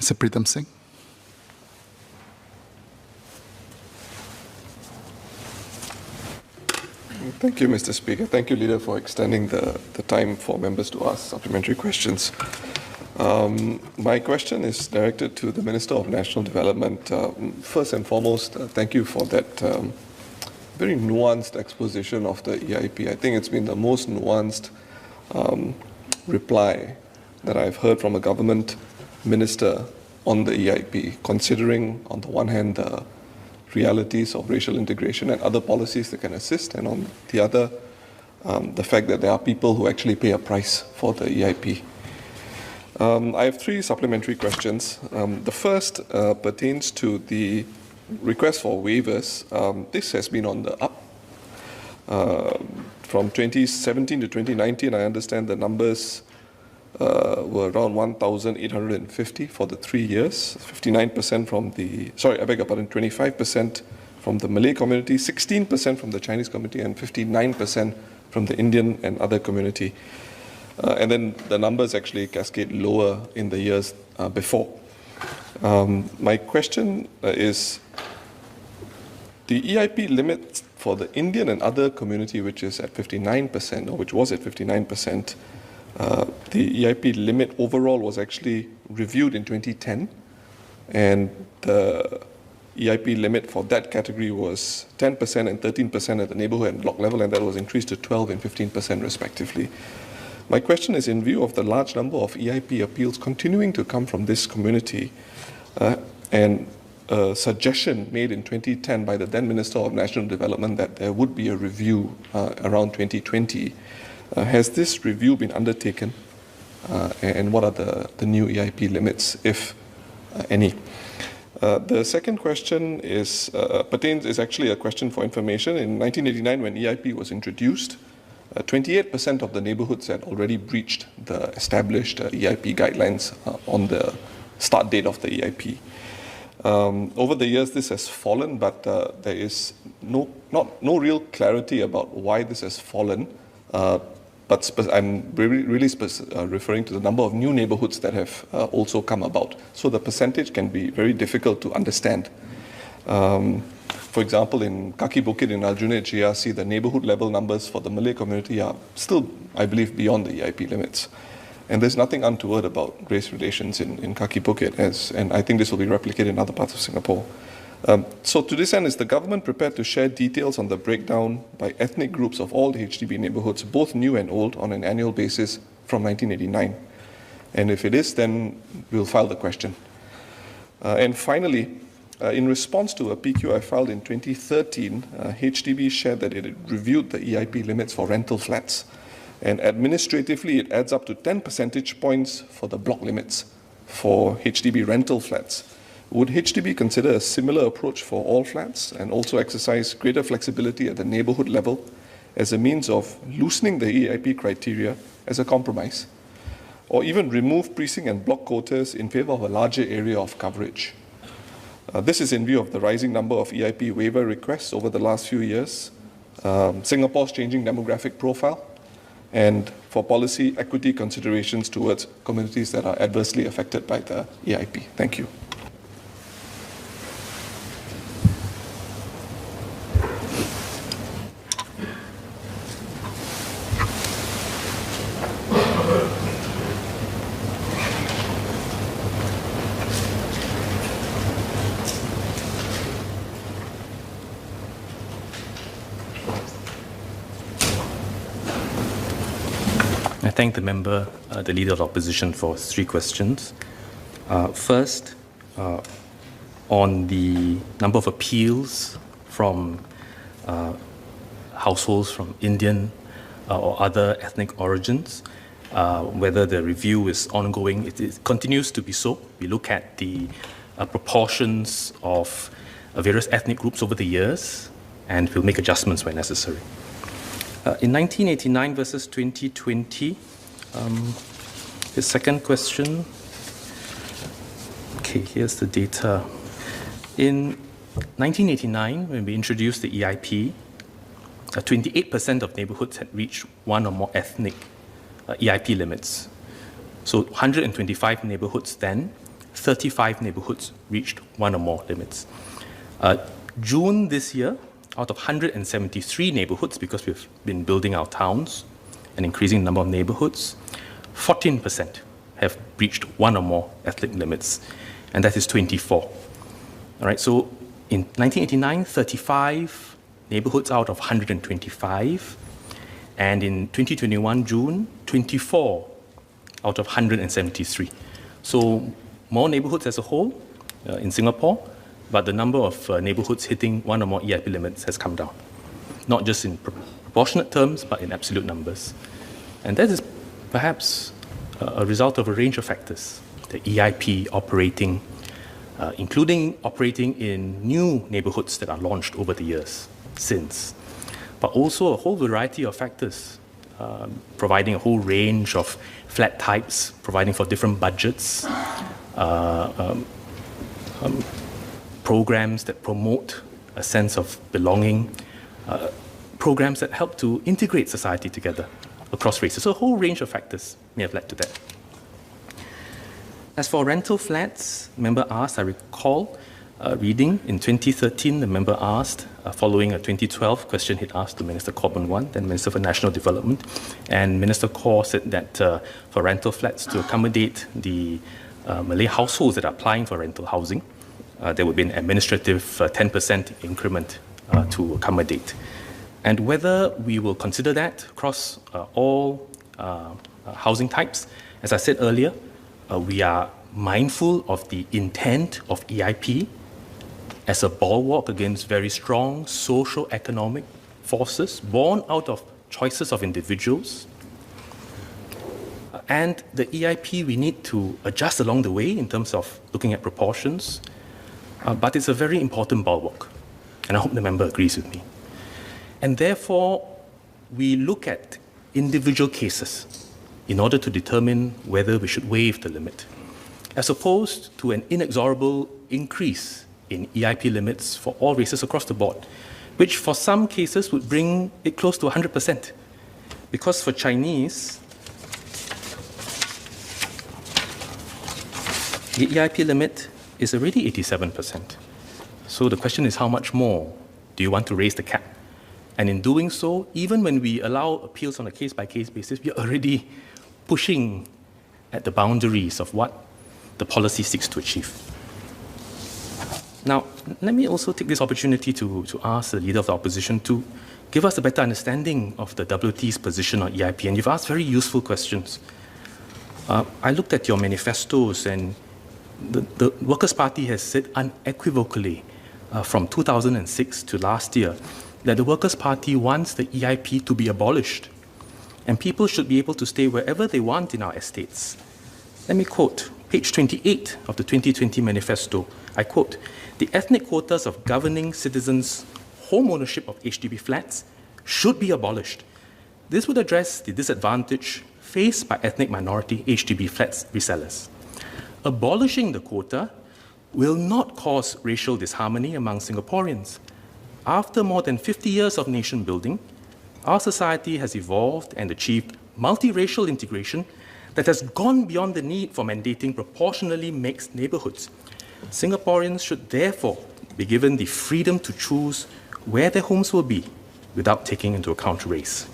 Mr. Pritam Singh. Thank you, Mr. Speaker. Thank you, Leader, for extending the time for members to ask supplementary questions. My question is directed to the Minister of National Development. First and foremost, thank you for that very nuanced exposition of the EIP. I think it's been the most nuanced reply that I've heard from a government minister on the EIP, considering, on the one hand, the realities of racial integration and other policies that can assist, and on the other, the fact that there are people who actually pay a price for the EIP. I have three supplementary questions. The first pertains to the request for waivers. This has been on the up. From 2017 to 2019, I understand the numbers were around 1,850 for the 3 years, 59% from the, 25% from the Malay community, 16% from the Chinese community, and 59% from the Indian and other community. And then the numbers actually cascade lower in the years before. My question is, the EIP limit for the Indian and other community, which is at 59%, or which was at 59%, the EIP limit overall was actually reviewed in 2010, and the EIP limit for that category was 10% and 13% at the neighborhood and block level, and that was increased to 12 and 15% respectively. My question is, in view of the large number of EIP appeals continuing to come from this community, and a suggestion made in 2010 by the then Minister of National Development that there would be a review around 2020, has this review been undertaken, and what are the new EIP limits, if any? The second question is actually a question for information. In 1989, when EIP was introduced, 28% of the neighborhoods had already breached the established EIP guidelines on the start date of the EIP. Over the years, this has fallen, but there is no real clarity about why this has fallen. But I'm really referring to the number of new neighborhoods that have also come about. So the percentage can be very difficult to understand. For example, in Kaki Bukit in Aljunied GRC, the neighborhood level numbers for the Malay community are still, I believe, beyond the EIP limits. And there's nothing untoward about race relations in Kaki Bukit, and I think this will be replicated in other parts of Singapore. So to this end, is the government prepared to share details on the breakdown by ethnic groups of all the HDB neighborhoods, both new and old, on an annual basis from 1989? And if it is, then we'll file the question. And finally, in response to a PQ I filed in 2013, HDB shared that it had reviewed the EIP limits for rental flats. And administratively, it adds up to 10 percentage points for the block limits for HDB rental flats. Would HDB consider a similar approach for all flats and also exercise greater flexibility at the neighborhood level as a means of loosening the EIP criteria as a compromise, or even remove precinct and block quotas in favor of a larger area of coverage? This is in view of the rising number of EIP waiver requests over the last few years, Singapore's changing demographic profile, and for policy equity considerations towards communities that are adversely affected by the EIP. Thank you. I thank the member, the Leader of the Opposition, for 3 questions. First, on the number of appeals from households from Indian or other ethnic origins, whether the review is ongoing. It continues to be so. We look at the proportions of various ethnic groups over the years, and we'll make adjustments where necessary. In 1989 versus 2020, the second question. Okay, here's the data. In 1989, when we introduced the EIP, 28% of neighborhoods had reached one or more ethnic EIP limits. So 125 neighborhoods then 35 neighborhoods reached one or more limits. June this year, out of 173 neighborhoods, because we've been building our towns and increasing the number of neighborhoods, 14% have breached one or more ethnic limits, and that is 24. All right, so in 1989, 35 neighborhoods out of 125, and in 2021, June, 24 out of 173. So more neighborhoods as a whole in Singapore, but the number of neighborhoods hitting one or more EIP limits has come down, not just in proportionate terms, but in absolute numbers. And that is perhaps a result of a range of factors. The EIP operating, including operating in new neighborhoods that are launched over the years since, but also a whole variety of factors, providing a whole range of flat types, providing for different budgets, programs that promote a sense of belonging, programs that help to integrate society together across races. So a whole range of factors may have led to that. As for rental flats, the member asked, I recall reading in 2013, the member asked, following a 2012 question he'd asked to Minister Corbin I, then Minister for National Development, and Minister Kaur said that for rental flats to accommodate the Malay households that are applying for rental housing, there would be an administrative 10% increment to accommodate. And whether we will consider that across all housing types, as I said earlier, we are mindful of the intent of EIP as a bulwark against very strong socio-economic forces born out of choices of individuals. And the EIP we need to adjust along the way in terms of looking at proportions, but it's a very important bulwark, and I hope the member agrees with me. And therefore, we look at individual cases in order to determine whether we should waive the limit, as opposed to an inexorable increase in EIP limits for all races across the board, which for some cases would bring it close to 100%. Because for Chinese, the EIP limit is already 87%. So the question is, how much more do you want to raise the cap? And in doing so, even when we allow appeals on a case-by-case basis, we are already pushing at the boundaries of what the policy seeks to achieve. Now, let me also take this opportunity to ask the Leader of the Opposition to give us a better understanding of the WT's position on EIP. And you've asked very useful questions. I looked at your manifestos, and the Workers' Party has said unequivocally from 2006 to last year that the Workers' Party wants the EIP to be abolished, and people should be able to stay wherever they want in our estates. Let me quote page 28 of the 2020 manifesto. I quote, "The ethnic quotas of governing citizens' home ownership of HDB flats should be abolished. This would address the disadvantage faced by ethnic minority HDB flats resellers. Abolishing the quota will not cause racial disharmony among Singaporeans. After more than 50 years of nation building, our society has evolved and achieved multiracial integration that has gone beyond the need for mandating proportionally mixed neighborhoods. Singaporeans should therefore be given the freedom to choose where their homes will be without taking into account race."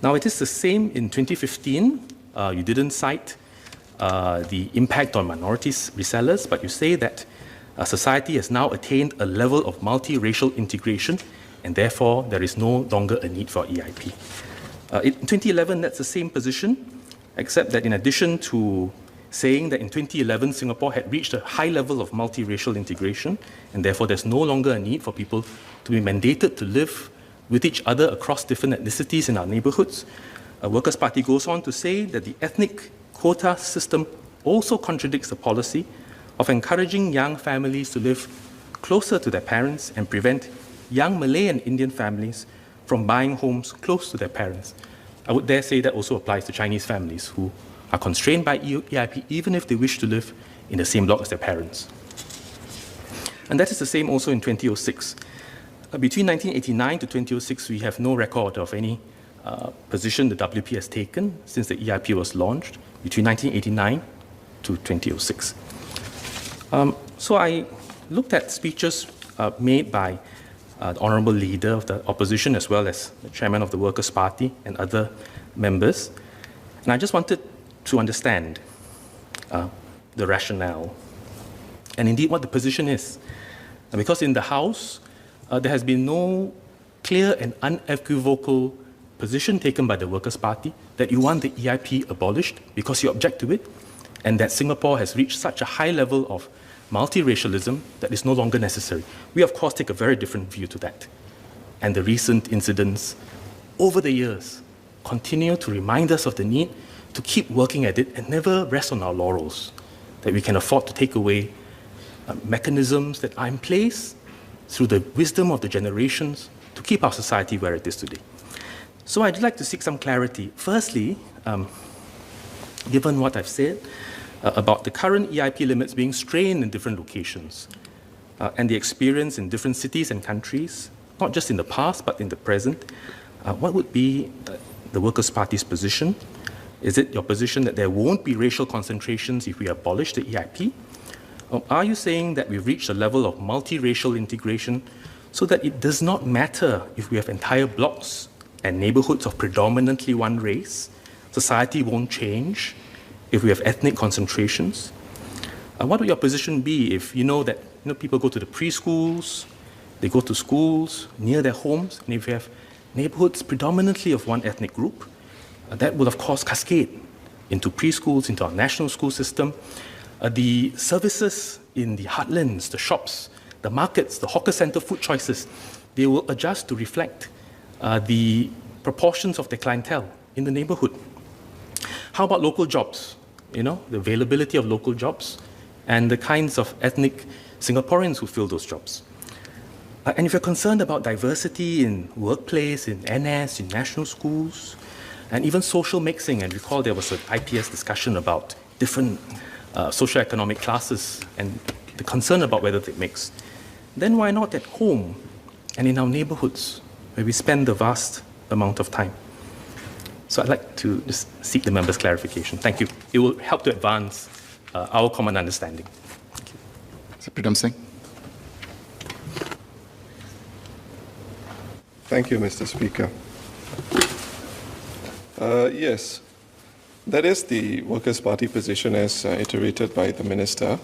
Now, it is the same in 2015. You didn't cite the impact on minorities resellers, but you say that society has now attained a level of multiracial integration, and therefore there is no longer a need for EIP. In 2011, that's the same position, except that in addition to saying that in 2011 Singapore had reached a high level of multiracial integration, and therefore there's no longer a need for people to be mandated to live with each other across different ethnicities in our neighborhoods, Workers' Party goes on to say that the ethnic quota system also contradicts the policy of encouraging young families to live closer to their parents and prevent young Malay and Indian families from buying homes close to their parents. I would dare say that also applies to Chinese families who are constrained by EIP even if they wish to live in the same block as their parents. And that is the same also in 2006. Between 1989 to 2006, we have no record of any position the WP has taken since the EIP was launched. Between 1989 to 2006. So I looked at speeches made by the Honourable Leader of the Opposition as well as the Chairman of the Workers' Party and other members, and I just wanted to understand the rationale and indeed what the position is. Because in the House, there has been no clear and unequivocal position taken by the Workers' Party that you want the EIP abolished because you object to it, and that Singapore has reached such a high level of multiracialism that is no longer necessary. We, of course, take a very different view to that. And the recent incidents over the years continue to remind us of the need to keep working at it and never rest on our laurels, that we can afford to take away mechanisms that are in place through the wisdom of the generations to keep our society where it is today. So I'd like to seek some clarity. Firstly, given what I've said about the current EIP limits being strained in different locations and the experience in different cities and countries, not just in the past but in the present, what would be the Workers' Party's position? Is it your position that there won't be racial concentrations if we abolish the EIP? Or are you saying that we've reached a level of multiracial integration so that it does not matter if we have entire blocks and neighborhoods of predominantly one race? Society won't change if we have ethnic concentrations? What would your position be if you know that people go to the preschools, they go to schools near their homes, and if you have neighborhoods predominantly of one ethnic group, that will of course cascade into preschools, into our national school system. The services in the heartlands, the shops, the markets, the hawker center food choices, they will adjust to reflect the proportions of the clientele in the neighborhood. How about local jobs? The availability of local jobs and the kinds of ethnic Singaporeans who fill those jobs. And if you're concerned about diversity in workplace, in NS, in national schools, and even social mixing, and recall there was an IPS discussion about different socioeconomic classes and the concern about whether they mix, then why not at home and in our neighborhoods where we spend the vast amount of time? So I'd like to just seek the members' clarification. Thank you. It will help to advance our common understanding. Thank you. Mr. Pritam Singh. Thank you, Mr. Speaker. Yes, that is the Workers' Party position as iterated by the Minister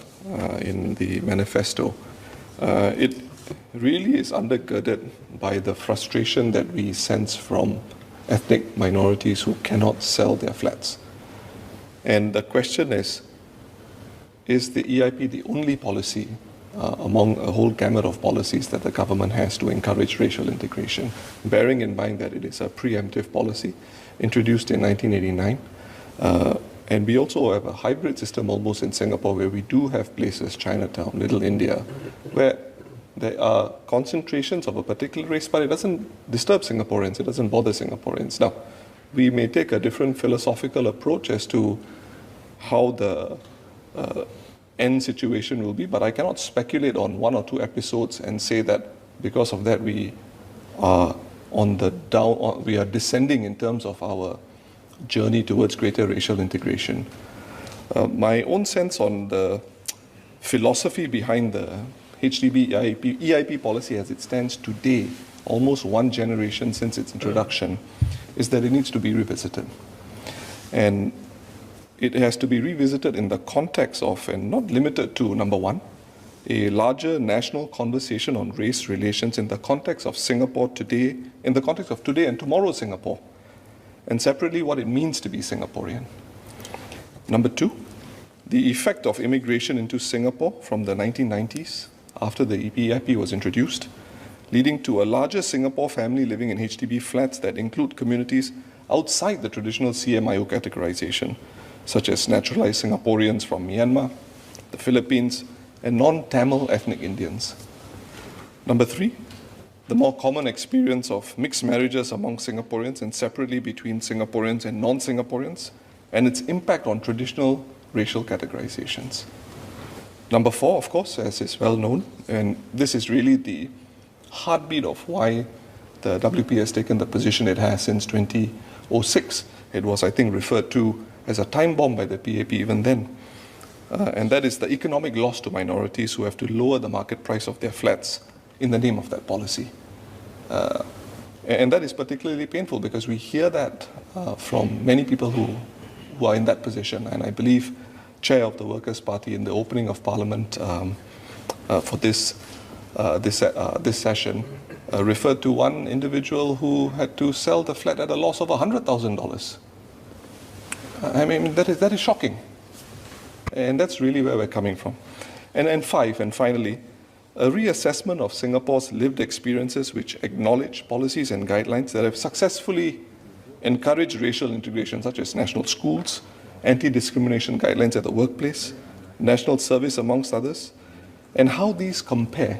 in the manifesto. It really is undergirded by the frustration that we sense from ethnic minorities who cannot sell their flats. And the question is the EIP the only policy among a whole gamut of policies that the government has to encourage racial integration, bearing in mind that it is a preemptive policy introduced in 1989. And we also have a hybrid system almost in Singapore where we do have places, Chinatown, Little India, where there are concentrations of a particular race, but it doesn't disturb Singaporeans, it doesn't bother Singaporeans. Now, we may take a different philosophical approach as to how the end situation will be, but I cannot speculate on one or two episodes and say that because of that we are we are descending in terms of our journey towards greater racial integration. My own sense on the philosophy behind the HDB EIP policy as it stands today, almost one generation since its introduction, is that it needs to be revisited. And it has to be revisited in the context of, and not limited to, number one, a larger national conversation on race relations in the context of Singapore today, in the context of today and tomorrow's Singapore, and separately what it means to be Singaporean. Number two, the effect of immigration into Singapore from the 1990s, after the EIP was introduced, leading to a larger Singapore family living in HDB flats that include communities outside the traditional CMIO categorization, such as naturalized Singaporeans from Myanmar, the Philippines, and non-Tamil ethnic Indians. Number three, the more common experience of mixed marriages among Singaporeans and separately between Singaporeans and non-Singaporeans, and its impact on traditional racial categorizations. Number four, of course, as is well known, and this is really the heartbeat of why the WP has taken the position it has since 2006. It was, I think, referred to as a time bomb by the PAP even then. and that is the economic loss to minorities who have to lower the market price of their flats in the name of that policy. And that is particularly painful because we hear that from many people who are in that position. And I believe Chair of the Workers' Party in the opening of Parliament for this session referred to one individual who had to sell the flat at a loss of $100,000. I mean, that is shocking. And that's really where we're coming from. And finally, a reassessment of Singapore's lived experiences which acknowledge policies and guidelines that have successfully encouraged racial integration, such as national schools, anti-discrimination guidelines at the workplace, national service, amongst others, and how these compare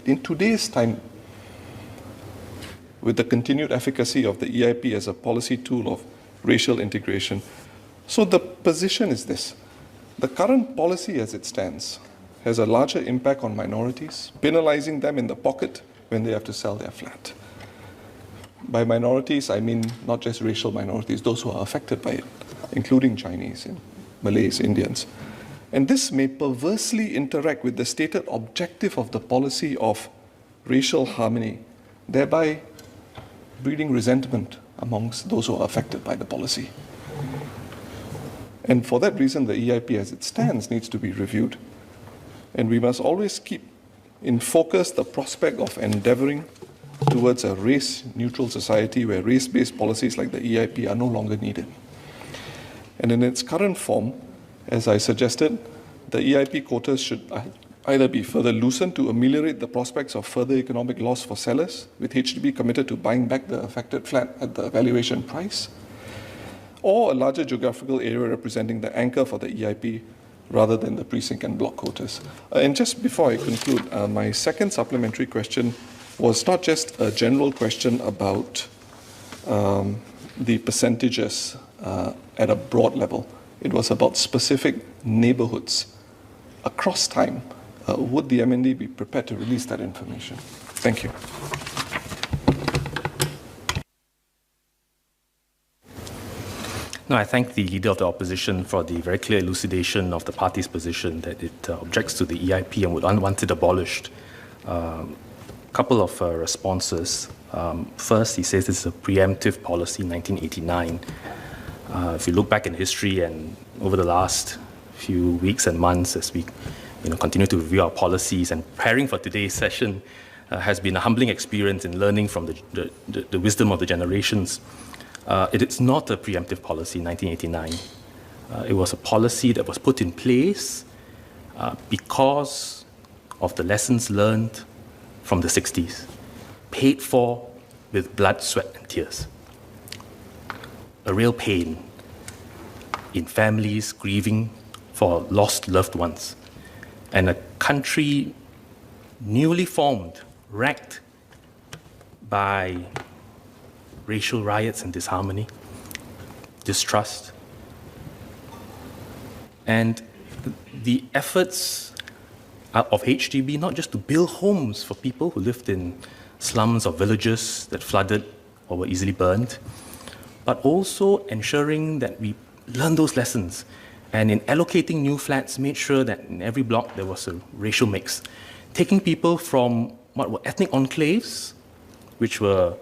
in today's time with the continued efficacy of the EIP as a policy tool of racial integration. So the position is this: the current policy as it stands has a larger impact on minorities, penalizing them in the pocket when they have to sell their flat. By minorities, I mean not just racial minorities, those who are affected by it, including Chinese, Malays, Indians. And this may perversely interact with the stated objective of the policy of racial harmony, thereby breeding resentment amongst those who are affected by the policy. And for that reason, the EIP as it stands needs to be reviewed. And we must always keep in focus the prospect of endeavoring towards a race-neutral society where race-based policies like the EIP are no longer needed. And in its current form, as I suggested, the EIP quotas should either be further loosened to ameliorate the prospects of further economic loss for sellers, with HDB committed to buying back the affected flat at the valuation price, or a larger geographical area representing the anchor for the EIP rather than the precinct and block quotas. And just before I conclude, my second supplementary question was not just a general question about the percentages at a broad level. It was about specific neighborhoods across time. Would the MND be prepared to release that information? Thank you. No, I thank the Leader of the Opposition for the very clear elucidation of the party's position that it objects to the EIP and would want it abolished. A couple of responses. First, he says it's a preemptive policy, 1989. If you look back in history and over the last few weeks and months as we continue to review our policies and preparing for today's session has been a humbling experience in learning from the wisdom of the generations. It is not a preemptive policy in 1989. It was a policy that was put in place because of the lessons learned from the 60s, paid for with blood, sweat, and tears. A real pain in families grieving for lost loved ones, and a country newly formed, wrecked by racial riots and disharmony, distrust. And the efforts of HDB, not just to build homes for people who lived in slums or villages that flooded or were easily burned, but also ensuring that we learn those lessons. And in allocating new flats, made sure that in every block there was a racial mix, taking people from what were ethnic enclaves, which were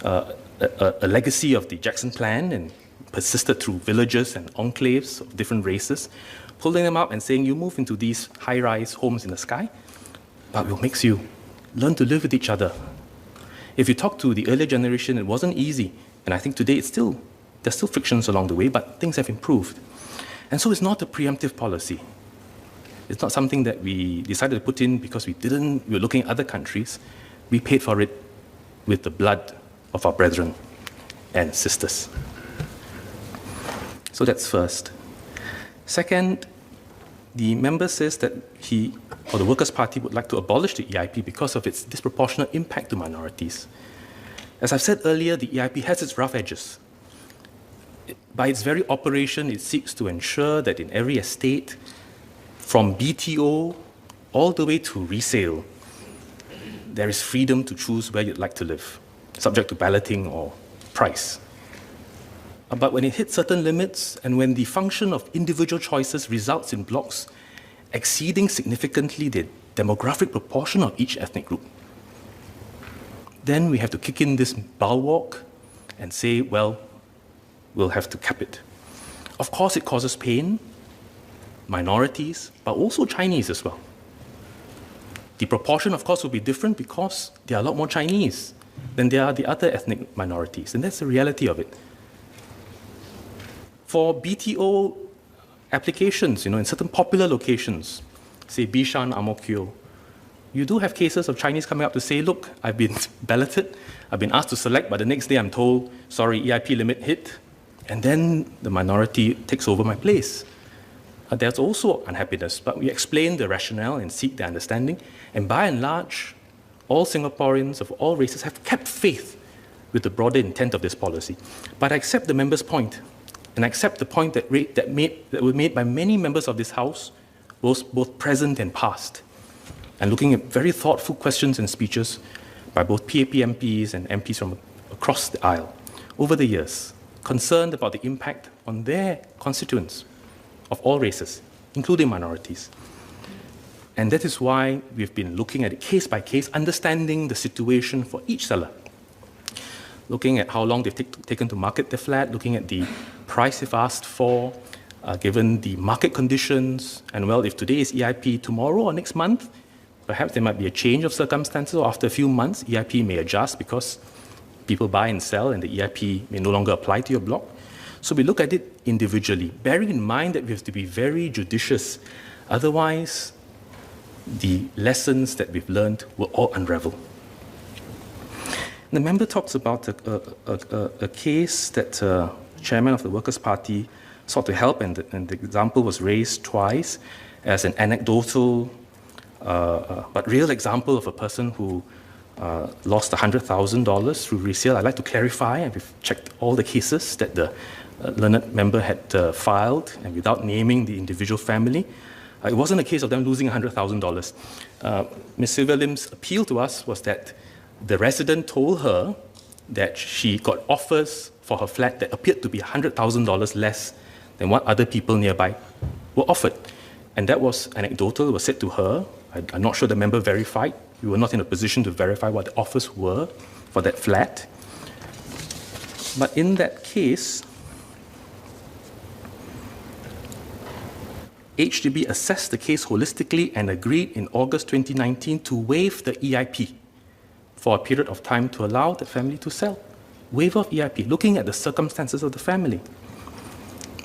a legacy of the Jackson Plan and persisted through villages and enclaves of different races, pulling them up and saying, you move into these high-rise homes in the sky, but we'll mix you. Learn to live with each other. If you talk to the earlier generation, it wasn't easy. And I think today there's still frictions along the way, but things have improved. And so it's not a preemptive policy. It's not something that we decided to put in because we were looking at other countries. We paid for it with the blood of our brethren and sisters. So that's first. Second, the member says that he, or the Workers' Party, would like to abolish the EIP because of its disproportionate impact to minorities. As I've said earlier, the EIP has its rough edges. By its very operation, it seeks to ensure that in every estate, from BTO all the way to resale, there is freedom to choose where you'd like to live, subject to balloting or price. But when it hits certain limits and when the function of individual choices results in blocks exceeding significantly the demographic proportion of each ethnic group, then we have to kick in this bulwark and say, well, we'll have to cap it. Of course, it causes pain, minorities, but also Chinese as well. The proportion, of course, will be different because there are a lot more Chinese than there are the other ethnic minorities, and that's the reality of it. For BTO applications, in certain popular locations, say Bishan, Ang Mo Kio, you do have cases of Chinese coming up to say, look, I've been balloted, I've been asked to select, but the next day I'm told, sorry, EIP limit hit, and then the minority takes over my place. There's also unhappiness, but we explain the rationale and seek their understanding, and by and large, all Singaporeans of all races have kept faith with the broader intent of this policy. But I accept the member's point, and I accept the point that was made by many members of this House, both present and past, and looking at very thoughtful questions and speeches by both PAP MPs and MPs from across the aisle over the years, concerned about the impact on their constituents of all races, including minorities. And that is why we've been looking at it case by case, understanding the situation for each seller, looking at how long they've taken to market their flat, looking at the price they've asked for, given the market conditions, and well, if today is EIP, tomorrow or next month, perhaps there might be a change of circumstances, or after a few months, EIP may adjust because people buy and sell and the EIP may no longer apply to your block. So we look at it individually, bearing in mind that we have to be very judicious. Otherwise, the lessons that we've learned will all unravel. The member talks about a case that the chairman of the Workers' Party sought to help, and the example was raised twice as an anecdotal but real example of a person who lost $100,000 through resale. I'd like to clarify, and we've checked all the cases that the learned member had filed, and without naming the individual family, it wasn't a case of them losing $100,000. Ms. Sylvia Lim's appeal to us was that the resident told her that she got offers for her flat that appeared to be $100,000 less than what other people nearby were offered. And that was anecdotal, it was said to her. I'm not sure the member verified. We were not in a position to verify what the offers were for that flat. But in that case, HDB assessed the case holistically and agreed in August 2019 to waive the EIP for a period of time to allow the family to sell. Waiver of EIP, looking at the circumstances of the family.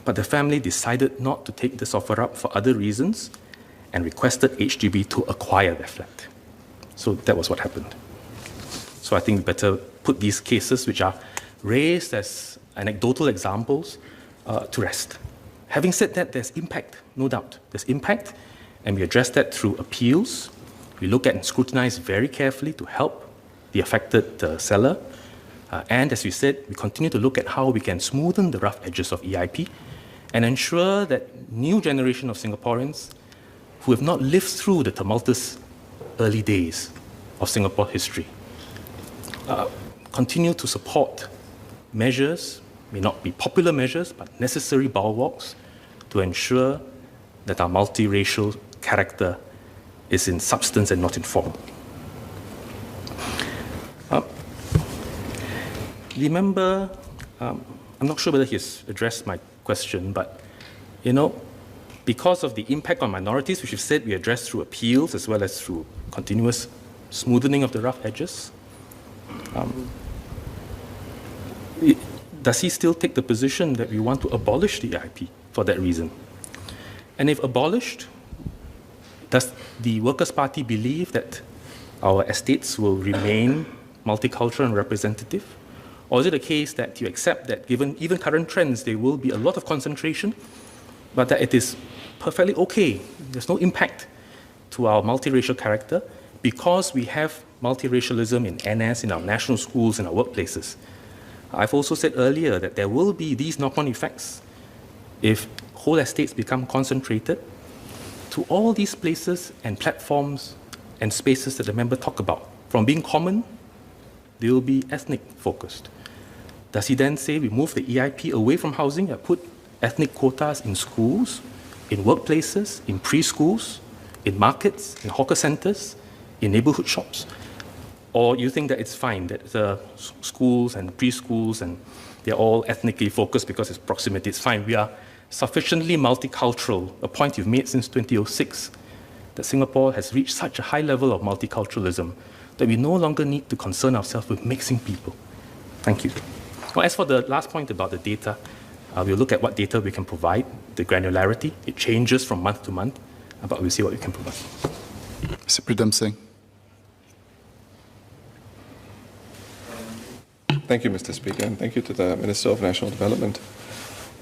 But the family decided not to take this offer up for other reasons and requested HDB to acquire their flat. So that was what happened. So I think we better put these cases, which are raised as anecdotal examples, to rest. Having said that, there's impact, no doubt. There's impact, and we address that through appeals. We look at and scrutinize very carefully to help the affected seller. And as we said, we continue to look at how we can smoothen the rough edges of EIP and ensure that new generation of Singaporeans who have not lived through the tumultuous early days of Singapore history continue to support measures, may not be popular measures, but necessary bulwarks to ensure that our multiracial character is in substance and not in form. The member, I'm not sure whether he's addressed my question, but because of the impact on minorities, which we've said we address through appeals as well as through continuous smoothing of the rough edges, does he still take the position that we want to abolish the EIP for that reason? And if abolished, does the Workers' Party believe that our estates will remain multicultural and representative? Or is it a case that you accept that given even current trends, there will be a lot of concentration, but that it is perfectly okay, there's no impact to our multiracial character because we have multiracialism in NS, in our national schools, in our workplaces? I've also said earlier that there will be these knock-on effects if whole estates become concentrated to all these places and platforms and spaces that the member talk about. From being common, they will be ethnic focused. Does he then say we move the EIP away from housing and put ethnic quotas in schools, in workplaces, in preschools, in markets, in hawker centers, in neighborhood shops? Or you think that it's fine that the schools and preschools and they're all ethnically focused because it's proximity? It's fine. We are sufficiently multicultural, a point you've made since 2006, that Singapore has reached such a high level of multiculturalism that we no longer need to concern ourselves with mixing people. Thank you. Well, as for the last point about the data, we'll look at what data we can provide, the granularity. It changes from month to month, but we'll see what we can provide. Mr. Pritam Singh. Thank you, Mr. Speaker, and thank you to the Minister of National Development.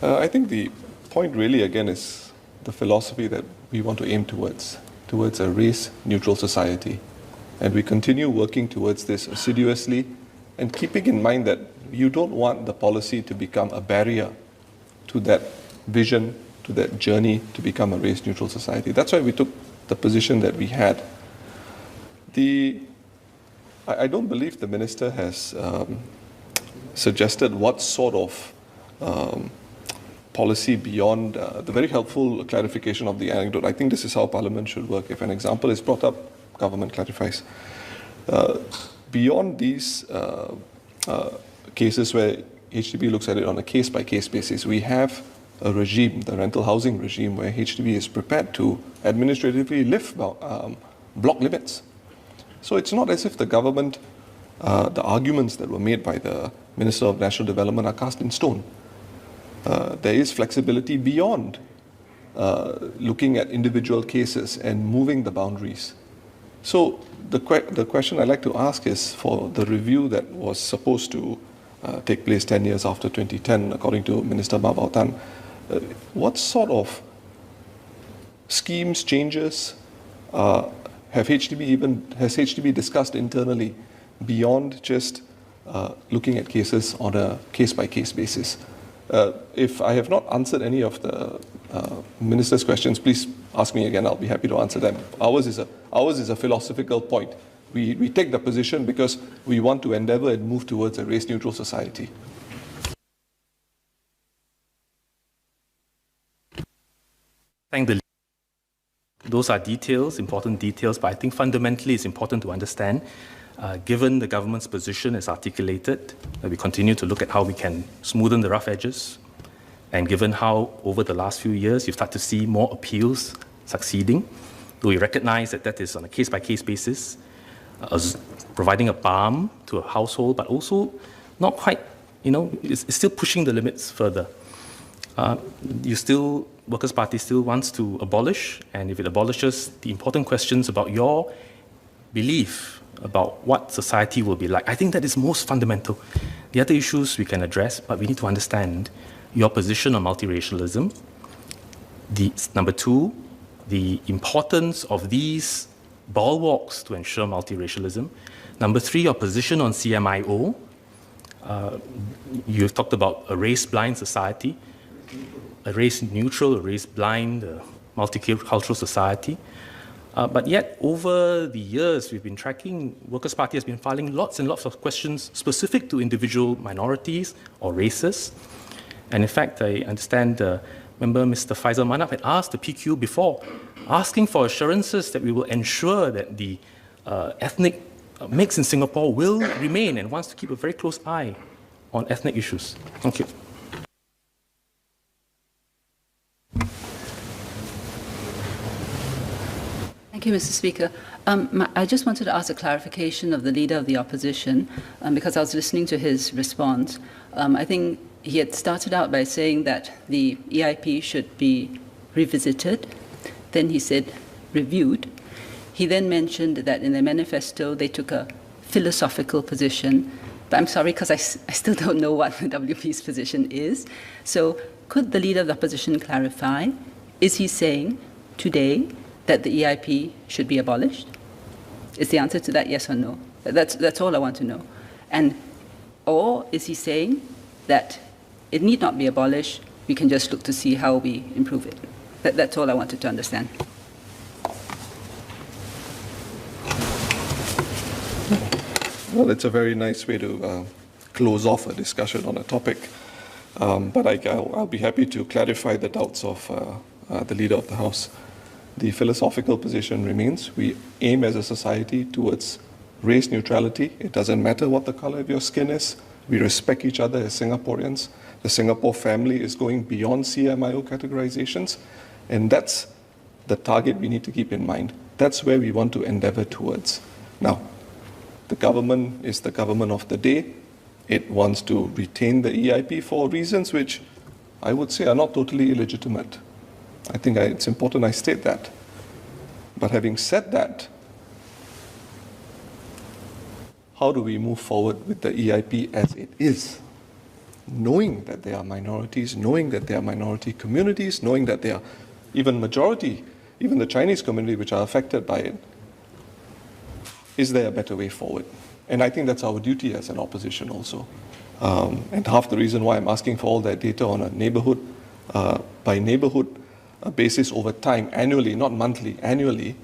I think the point really, again, is the philosophy that we want to aim towards a race-neutral society. And we continue working towards this assiduously and keeping in mind that you don't want the policy to become a barrier to that vision, to that journey to become a race-neutral society. That's why we took the position that we had. I don't believe the Minister has suggested what sort of policy beyond the very helpful clarification of the anecdote. I think this is how Parliament should work. If an example is brought up, government clarifies. Beyond these cases where HDB looks at it on a case-by-case basis, we have a regime, the rental housing regime, where HDB is prepared to administratively lift block limits. So it's not as if the government, the arguments that were made by the Minister of National Development are cast in stone. There is flexibility beyond looking at individual cases and moving the boundaries. So the question I'd like to ask is, for the review that was supposed to take place 10 years after 2010, according to Minister Mah Tan, what sort of schemes, changes has HDB discussed internally beyond just looking at cases on a case-by-case basis? If I have not answered any of the Minister's questions, please ask me again. I'll be happy to answer them. Ours is a philosophical point. We take the position because we want to endeavor and move towards a race-neutral society. Those are details, important details, but I think fundamentally it's important to understand, given the government's position as articulated, that we continue to look at how we can smoothen the rough edges, and given how over the last few years you start to see more appeals succeeding, though we recognize that that is on a case-by-case basis, providing a balm to a household, but also not quite, it's still pushing the limits further. Workers' Party still wants to abolish, and if it abolishes, the important questions about your belief about what society will be like, I think that is most fundamental. The other issues we can address, but we need to understand your position on multiracialism. Number two, the importance of these bulwarks to ensure multiracialism. Number three, your position on CMIO. You've talked about a race-blind society, a race-neutral, a race-blind, multicultural society. But yet, over the years we've been tracking, Workers' Party has been filing lots and lots of questions specific to individual minorities or races. And in fact, I understand member Mr. Faisal Manaf had asked the PQ before, asking for assurances that we will ensure that the ethnic mix in Singapore will remain, and wants to keep a very close eye on ethnic issues. Thank you. Thank you, Mr. Speaker. I just wanted to ask a clarification of the Leader of the Opposition, because I was listening to his response. I think he had started out by saying that the EIP should be revisited. Then he said reviewed. He then mentioned that in the manifesto they took a philosophical position. But I'm sorry, because I still don't know what the WP's position is. So could the Leader of the Opposition clarify? Is he saying today that the EIP should be abolished? Is the answer to that yes or no? That's all I want to know. Or is he saying that it need not be abolished, we can just look to see how we improve it? That's all I wanted to understand. Well, it's a very nice way to close off a discussion on a topic. But I'll be happy to clarify the doubts of the Leader of the House. The philosophical position remains. We aim as a society towards race neutrality. It doesn't matter what the color of your skin is. We respect each other as Singaporeans. The Singapore family is going beyond CMIO categorizations, and that's the target we need to keep in mind. That's where we want to endeavor towards. Now, the government is the government of the day. It wants to retain the EIP for reasons which I would say are not totally illegitimate. I think it's important I state that. But having said that, how do we move forward with the EIP as it is? Knowing that there are minorities, knowing that there are minority communities, knowing that there are even majority, even the Chinese community which are affected by it. Is there a better way forward? And I think that's our duty as an opposition also. And half the reason why I'm asking for all that data on a neighborhood by neighborhood basis over time, annually, not monthly, annually,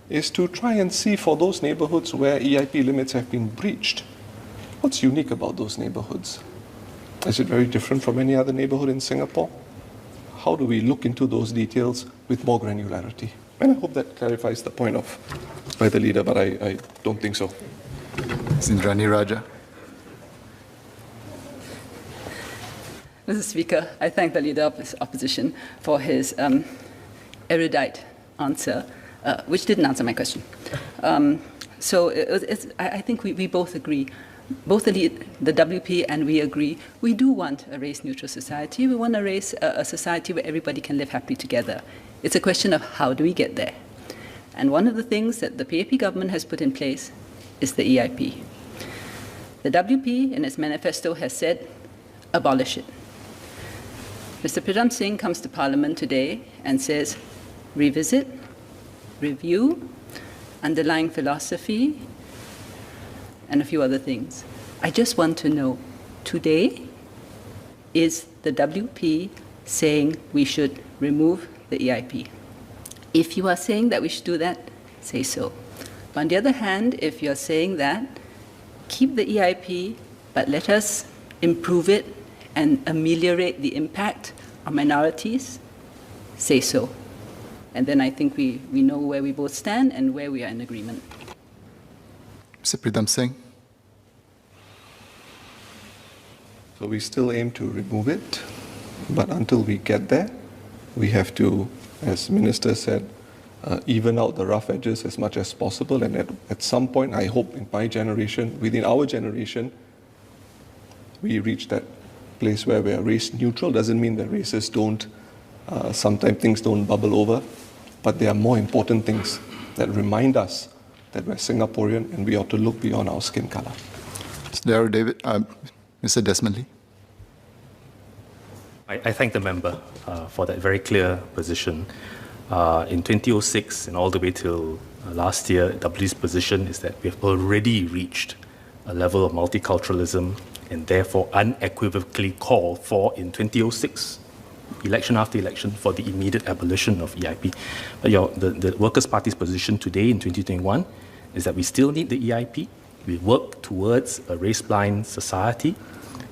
is to try and see for those neighborhoods where EIP limits have been breached, what's unique about those neighborhoods? Is it very different from any other neighborhood in Singapore? How do we look into those details with more granularity? And I hope that clarifies the point of by the leader, but I don't think so. Sindrani Raja. Mr. Speaker, I thank the Leader of the Opposition for his erudite answer, which didn't answer my question. I think we both agree, both the WP and we agree, we do want a race-neutral society. We want a society where everybody can live happily together. It's a question of how do we get there. And one of the things that the PAP government has put in place is the EIP. The WP in its manifesto has said, abolish it. Mr. Pradam Singh comes to Parliament today and says, revisit, review, underlying philosophy, and a few other things. I just want to know, today, is the WP saying we should remove the EIP? If you are saying that we should do that, say so. But on the other hand, if you're saying that, keep the EIP, but let us improve it and ameliorate the impact on minorities, say so. And then I think we know where we both stand and where we are in agreement. Mr. Pradam Singh. So we still aim to remove it, but until we get there, we have to, as Minister said, even out the rough edges as much as possible. And at some point, I hope in my generation, within our generation, we reach that place where we are race neutral. Doesn't mean that races don't, sometimes things don't bubble over, but there are more important things that remind us that we're Singaporean and we ought to look beyond our skin color. Mr. Desmond Lee. I thank the member for that very clear position. In 2006 and all the way till last year, WP's position is that we have already reached a level of multiculturalism and therefore unequivocally call for, in 2006, election after election, for the immediate abolition of EIP. But the Workers' Party's position today in 2021 is that we still need the EIP. We work towards a race-blind society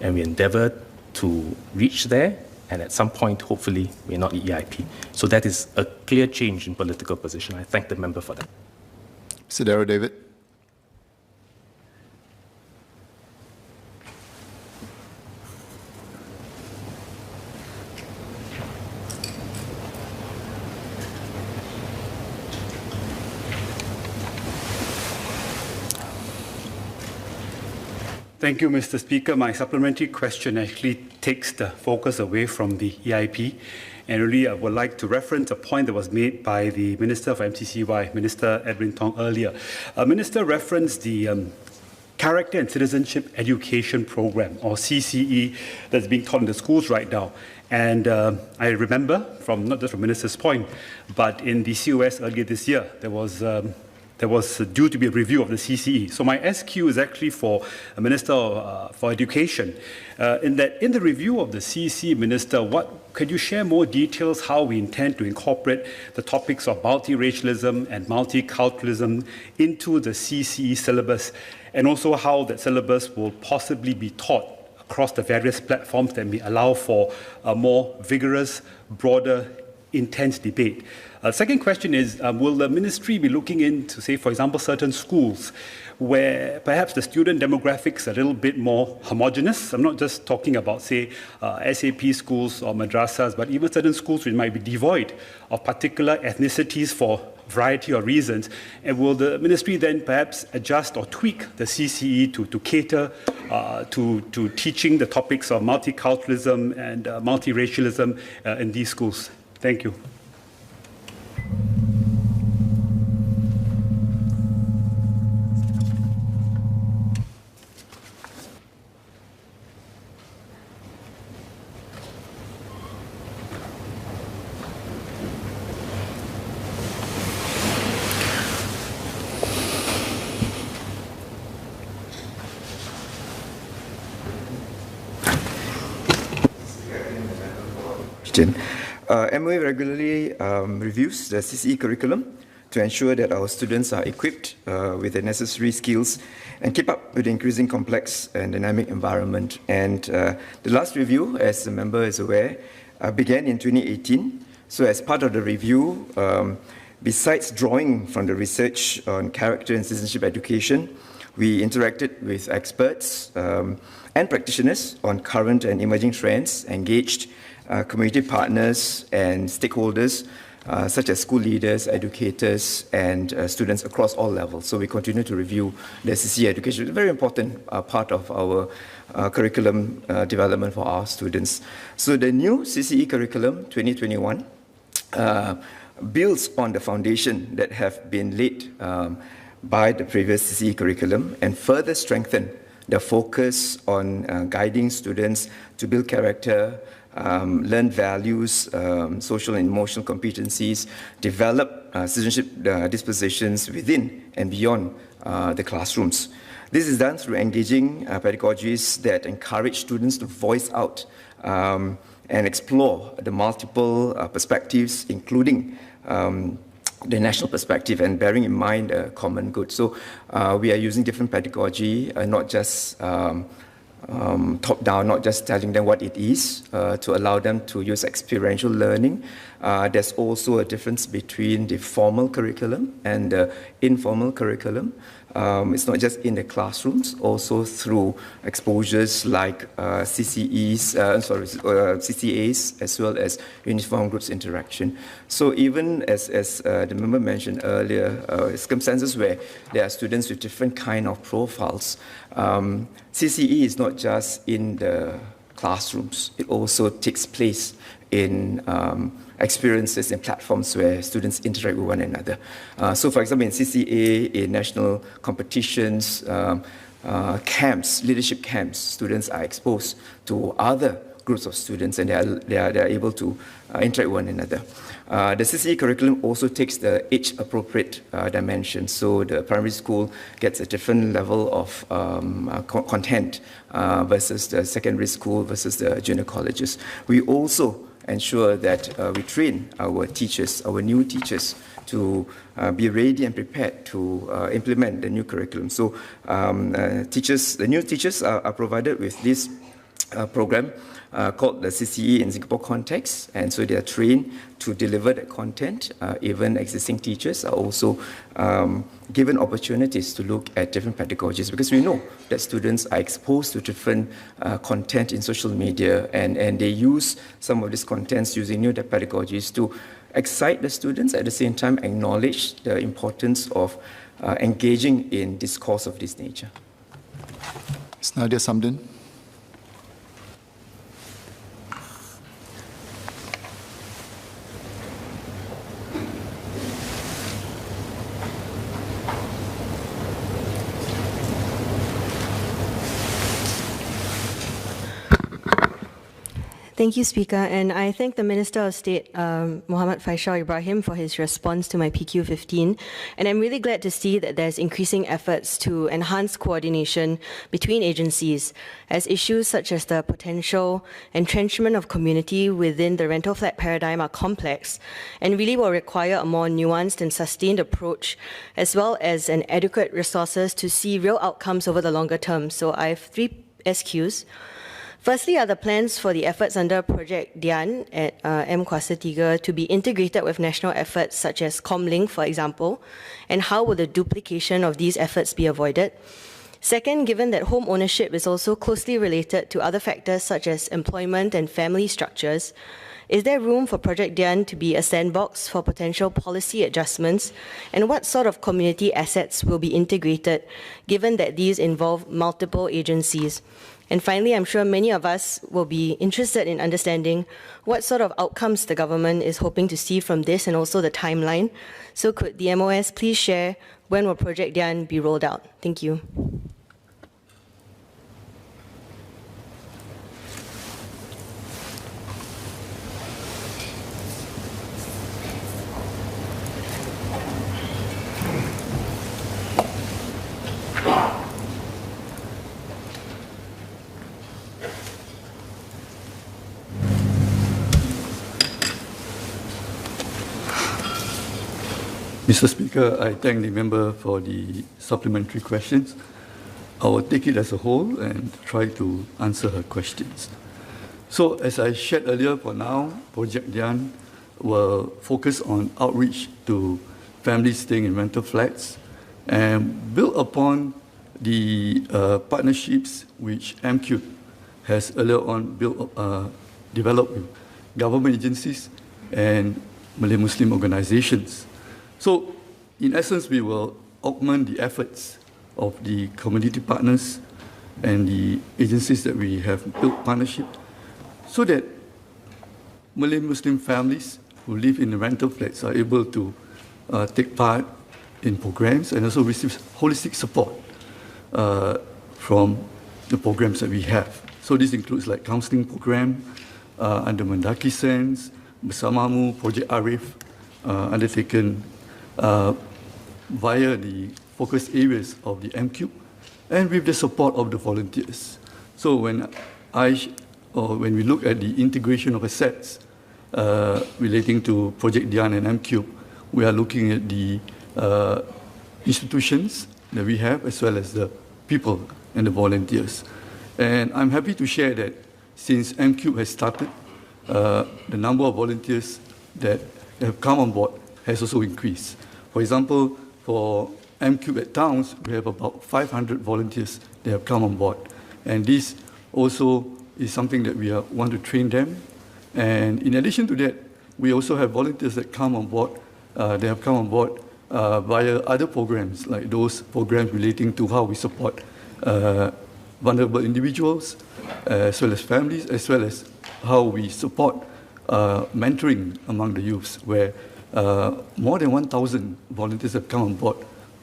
and we endeavor to reach there, and at some point, hopefully, we're not EIP. So that is a clear change in political position. I thank the member for that. Mr. Darrow David. Thank you, Mr. Speaker. My supplementary question actually takes the focus away from the EIP. And really, I would like to reference a point that was made by the Minister for MCCY, Minister Edwin Tong, earlier. Minister referenced the Character and Citizenship Education Program, or CCE, that's being taught in the schools right now. And I remember, from not just from Minister's point, but in the COS earlier this year, there was due to be a review of the CCE. So my SQ is actually for a Minister for Education. In the review of the CCE, Minister, could you share more details how we intend to incorporate the topics of multiracialism and multiculturalism into the CCE syllabus? and also how that syllabus will possibly be taught across the various platforms that may allow for a more vigorous, broader, intense debate. Second question is, will the ministry be looking into, say, for example, certain schools where perhaps the student demographics are a little bit more homogeneous? I'm not just talking about, say, SAP schools or madrasas, but even certain schools which might be devoid of particular ethnicities for variety of reasons. And will the ministry then perhaps adjust or tweak the CCE to cater to teaching the topics of multiculturalism and multiracialism in these schools? Thank you. MOE regularly reviews the CCE curriculum to ensure that our students are equipped with the necessary skills and keep up with the increasing complex and dynamic environment. And the last review, as the member is aware, began in 2018. So as part of the review, besides drawing from the research on character and citizenship education, we interacted with experts and practitioners on current and emerging trends, engaged community partners and stakeholders such as school leaders, educators, and students across all levels. So we continue to review the CCE education. It's a very important part of our curriculum development for our students. So the new CCE curriculum 2021 builds on the foundation that have been laid by the previous CCE curriculum and further strengthen the focus on guiding students to build character, learn values, social and emotional competencies, develop citizenship dispositions within and beyond the classrooms. This is done through engaging pedagogies that encourage students to voice out and explore the multiple perspectives, including the national perspective and bearing in mind a common good. So we are using different pedagogy, not just top-down, not just telling them what it is, to allow them to use experiential learning. There's also a difference between the formal curriculum and the informal curriculum. It's not just in the classrooms, also through exposures like CCAs, as well as uniform groups interaction. So even as the member mentioned earlier, circumstances where there are students with different kind of profiles, CCE is not just in the classrooms. It also takes place in experiences and platforms where students interact with one another. So for example, in CCA, in national competitions, camps, leadership camps, students are exposed to other groups of students and they are able to interact with one another. The CCE curriculum also takes the age-appropriate dimension. So the primary school gets a different level of content versus the secondary school versus the junior colleges. We also ensure that we train our teachers, our new teachers, to be ready and prepared to implement the new curriculum. So the new teachers are provided with this program called the CCE in Singapore context, and so they are trained to deliver that content. Even existing teachers are also given opportunities to look at different pedagogies, because we know that students are exposed to different content in social media, and they use some of these contents using new pedagogies to excite the students, at the same time acknowledge the importance of engaging in discourse of this nature. Ms. Nadia Samdin. Thank you, Speaker. And I thank the Minister of State, Muhammad Faisal Ibrahim, for his response to my PQ15. And I'm really glad to see that there's increasing efforts to enhance coordination between agencies, as issues such as the potential entrenchment of community within the rental flat paradigm are complex and really will require a more nuanced and sustained approach, as well as an adequate resources to see real outcomes over the longer term. So I have 3 SQs. Firstly, are the plans for the efforts under Project Dian at M Kuasa 3 to be integrated with national efforts such as Comlink, for example, and how will the duplication of these efforts be avoided? Second, given that home ownership is also closely related to other factors such as employment and family structures, is there room for Project Dian to be a sandbox for potential policy adjustments? And what sort of community assets will be integrated, given that these involve multiple agencies? And finally, I'm sure many of us will be interested in understanding what sort of outcomes the government is hoping to see from this and also the timeline. So could the MOS please share when will Project Dian be rolled out? Thank you. Mr. Speaker, I thank the member for the supplementary questions. I will take it as a whole and try to answer her questions. So, as I shared earlier, for now, Project Dian will focus on outreach to families staying in rental flats and build upon the partnerships which MQ has earlier on developed with government agencies and Malay Muslim organizations. So, in essence, we will augment the efforts of the community partners and the agencies that we have built partnership so that Malay Muslim families who live in the rental flats are able to take part in programs and also receive holistic support from the programs that we have. So this includes like counseling program under Mendaki Sense, Bersamamu, Project Arif, undertaken via the focus areas of the MQ and with the support of the volunteers. So when we look at the integration of assets relating to Project Dian and MQ, we are looking at the institutions that we have as well as the people and the volunteers. And I'm happy to share that since MQ has started, the number of volunteers that have come on board has also increased. For example, for MQ at towns, we have about 500 volunteers that have come on board. And this also is something that we want to train them. And in addition to that, we also have volunteers that come on board. They have come on board via other programs, like those programs relating to how we support vulnerable individuals, as well as families, as well as how we support mentoring among the youths, where more than 1,000 volunteers have come on board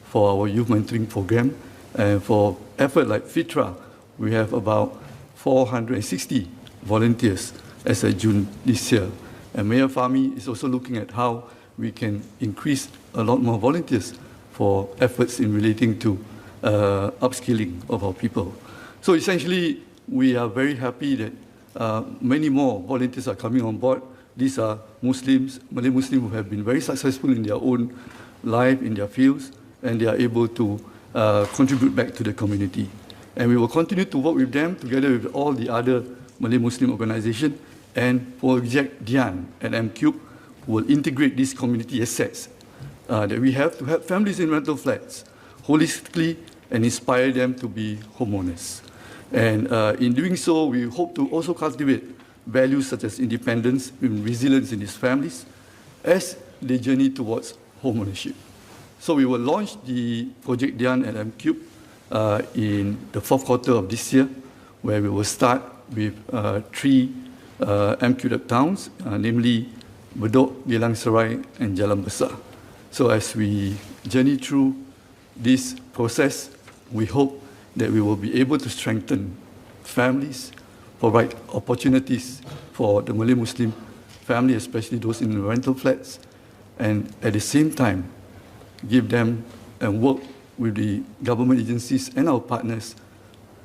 for our youth mentoring program. And for effort like FITRA, we have about 460 volunteers as of June this year. And Mayor Fahmi is also looking at how we can increase a lot more volunteers for efforts in relating to upskilling of our people. So essentially, we are very happy that many more volunteers are coming on board. These are Muslims, Malay Muslims who have been very successful in their own life, in their fields, and they are able to contribute back to the community. And we will continue to work with them together with all the other Malay Muslim organizations and Project Dian and MQ will integrate these community assets that we have to help families in rental flats holistically and inspire them to be homeowners. And in doing so, we hope to also cultivate values such as independence and resilience in these families as they journey towards homeownership. So we will launch the Project Dian at MQ in the 4th quarter of this year, where we will start with 3 MQ towns, namely Bedok, Geylang Serai, and Jalan Besar. So as we journey through this process, we hope that we will be able to strengthen families, provide opportunities for the Malay Muslim family, especially those in rental flats, and at the same time give them and work with the government agencies and our partners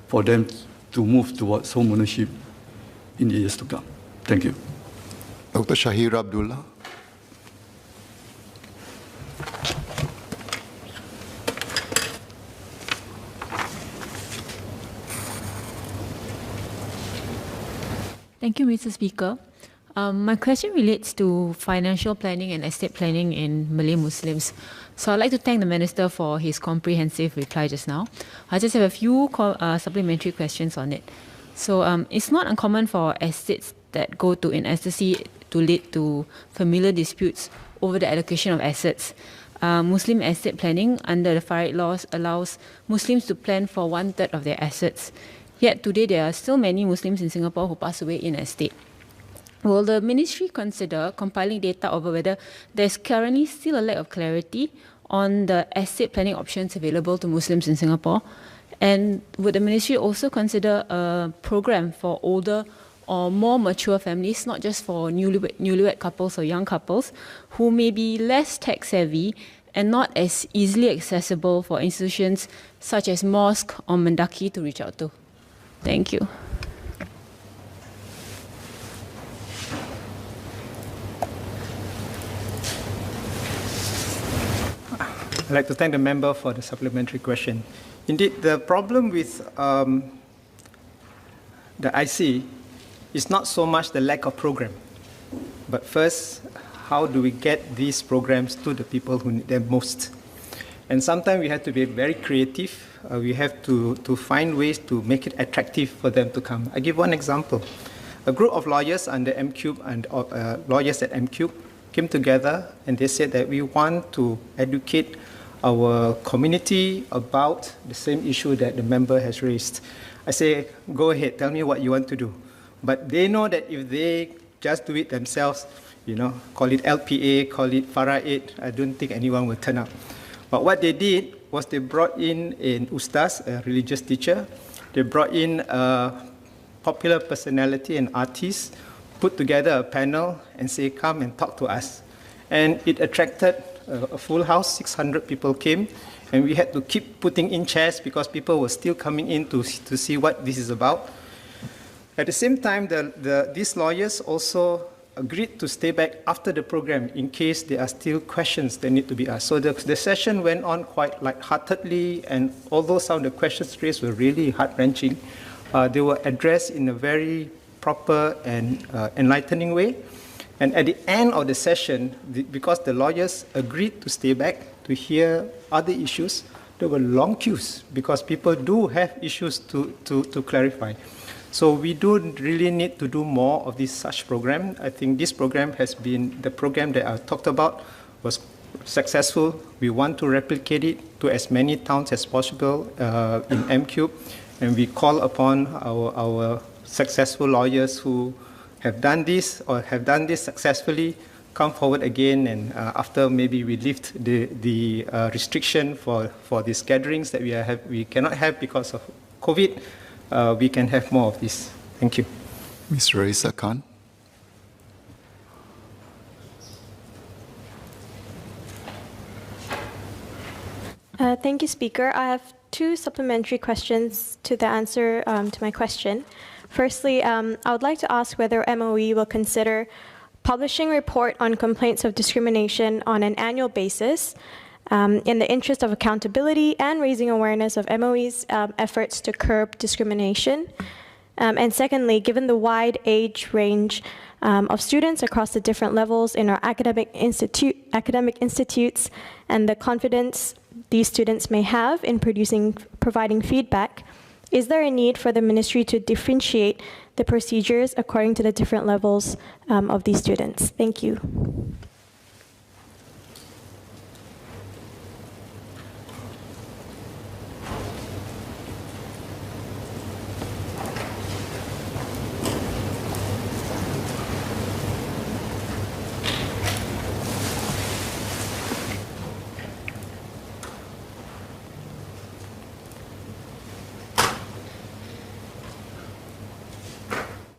for them to move towards home ownership in the years to come. Thank you. Dr. Shahira Abdullah. Thank you, Mr. Speaker. My question relates to financial planning and estate planning in Malay Muslims. So I'd like to thank the Minister for his comprehensive reply just now. I just have a few supplementary questions on it. So it's not uncommon for estates that go to in ecstasy to lead to familiar disputes over the allocation of assets. Muslim estate planning under the Farid laws allows Muslims to plan for 1/3 of their assets. Yet today there are still many Muslims in Singapore who pass away in estate. Will the ministry consider compiling data over whether there's currently still a lack of clarity on the estate planning options available to Muslims in Singapore? And would the ministry also consider a program for older or more mature families, not just for newlywed couples or young couples, who may be less tech savvy and not as easily accessible for institutions such as mosque or mendaki to reach out to? Thank you. I'd like to thank the member for the supplementary question. Indeed, the problem with the IC is not so much the lack of program, but first, how do we get these programs to the people who need them most? And sometimes we have to be very creative. We have to find ways to make it attractive for them to come. I give one example. A group of lawyers under M-Cube and lawyers at M-Cube came together and they said that we want to educate our community about the same issue that the member has raised. I say, go ahead, tell me what you want to do. But they know that if they just do it themselves, call it LPA, call it Faraid, I don't think anyone will turn up. But what they did was they brought in an ustaz, a religious teacher. They brought in a popular personality, an artist, put together a panel and say, come and talk to us. And it attracted a full house, 600 people came, and we had to keep putting in chairs because people were still coming in to see what this is about. At the same time, these lawyers also agreed to stay back after the program in case there are still questions that need to be asked. So the session went on quite lightheartedly, and although some of the questions raised were really heart-wrenching, they were addressed in a very proper and enlightening way. And at the end of the session, because the lawyers agreed to stay back to hear other issues, there were long queues because people do have issues to clarify. So we do really need to do more of this such program. I think this program has been, the program that I talked about was successful. We want to replicate it to as many towns as possible in M-Cube. And we call upon our successful lawyers who have done this or have done this successfully, come forward again, and after maybe we lift the restriction for these gatherings that we cannot have because of COVID, we can have more of this. Thank you. Ms. Raisa Khan. Thank you, Speaker. I have two supplementary questions to the answer to my question. Firstly, I would like to ask whether MOE will consider publishing a report on complaints of discrimination on an annual basis in the interest of accountability and raising awareness of MOE's efforts to curb discrimination. And secondly, given the wide age range of students across the different levels in our academic institutes and the confidence these students may have in providing feedback, is there a need for the ministry to differentiate the procedures according to the different levels of these students? Thank you.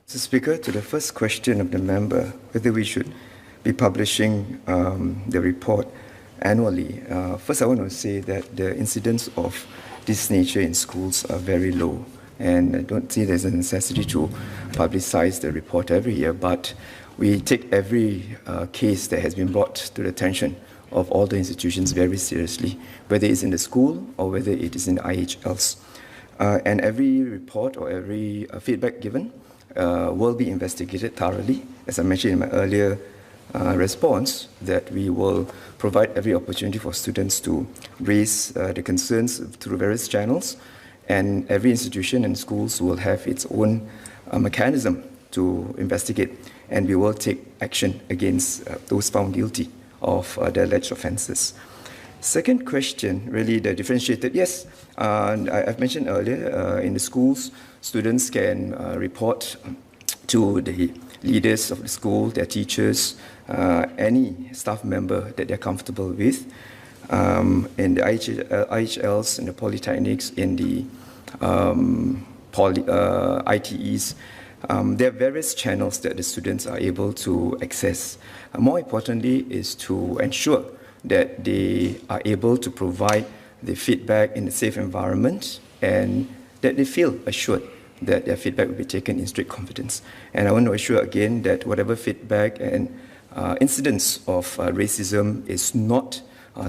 Mr. Speaker, to the first question of the member, whether we should be publishing the report annually, first I want to say that the incidence of this nature in schools are very low, and I don't see there's a necessity to publicize the report every year, but we take every case that has been brought to the attention of all the institutions very seriously, whether it's in the school or whether it is in the IHLs. And every report or every feedback given will be investigated thoroughly. As I mentioned in my earlier response, that we will provide every opportunity for students to raise the concerns through various channels, and every institution and schools will have its own mechanism to investigate, and we will take action against those found guilty of the alleged offences. Second question, really the differentiated, yes, I've mentioned earlier, in the schools, students can report to the leaders of the school, their teachers, any staff member that they're comfortable with. In the IHLs, in the polytechnics, in the ITEs, there are various channels that the students are able to access. More importantly is to ensure that they are able to provide the feedback in a safe environment and that they feel assured that their feedback will be taken in strict confidence. And I want to assure again that whatever feedback and incidents of racism is not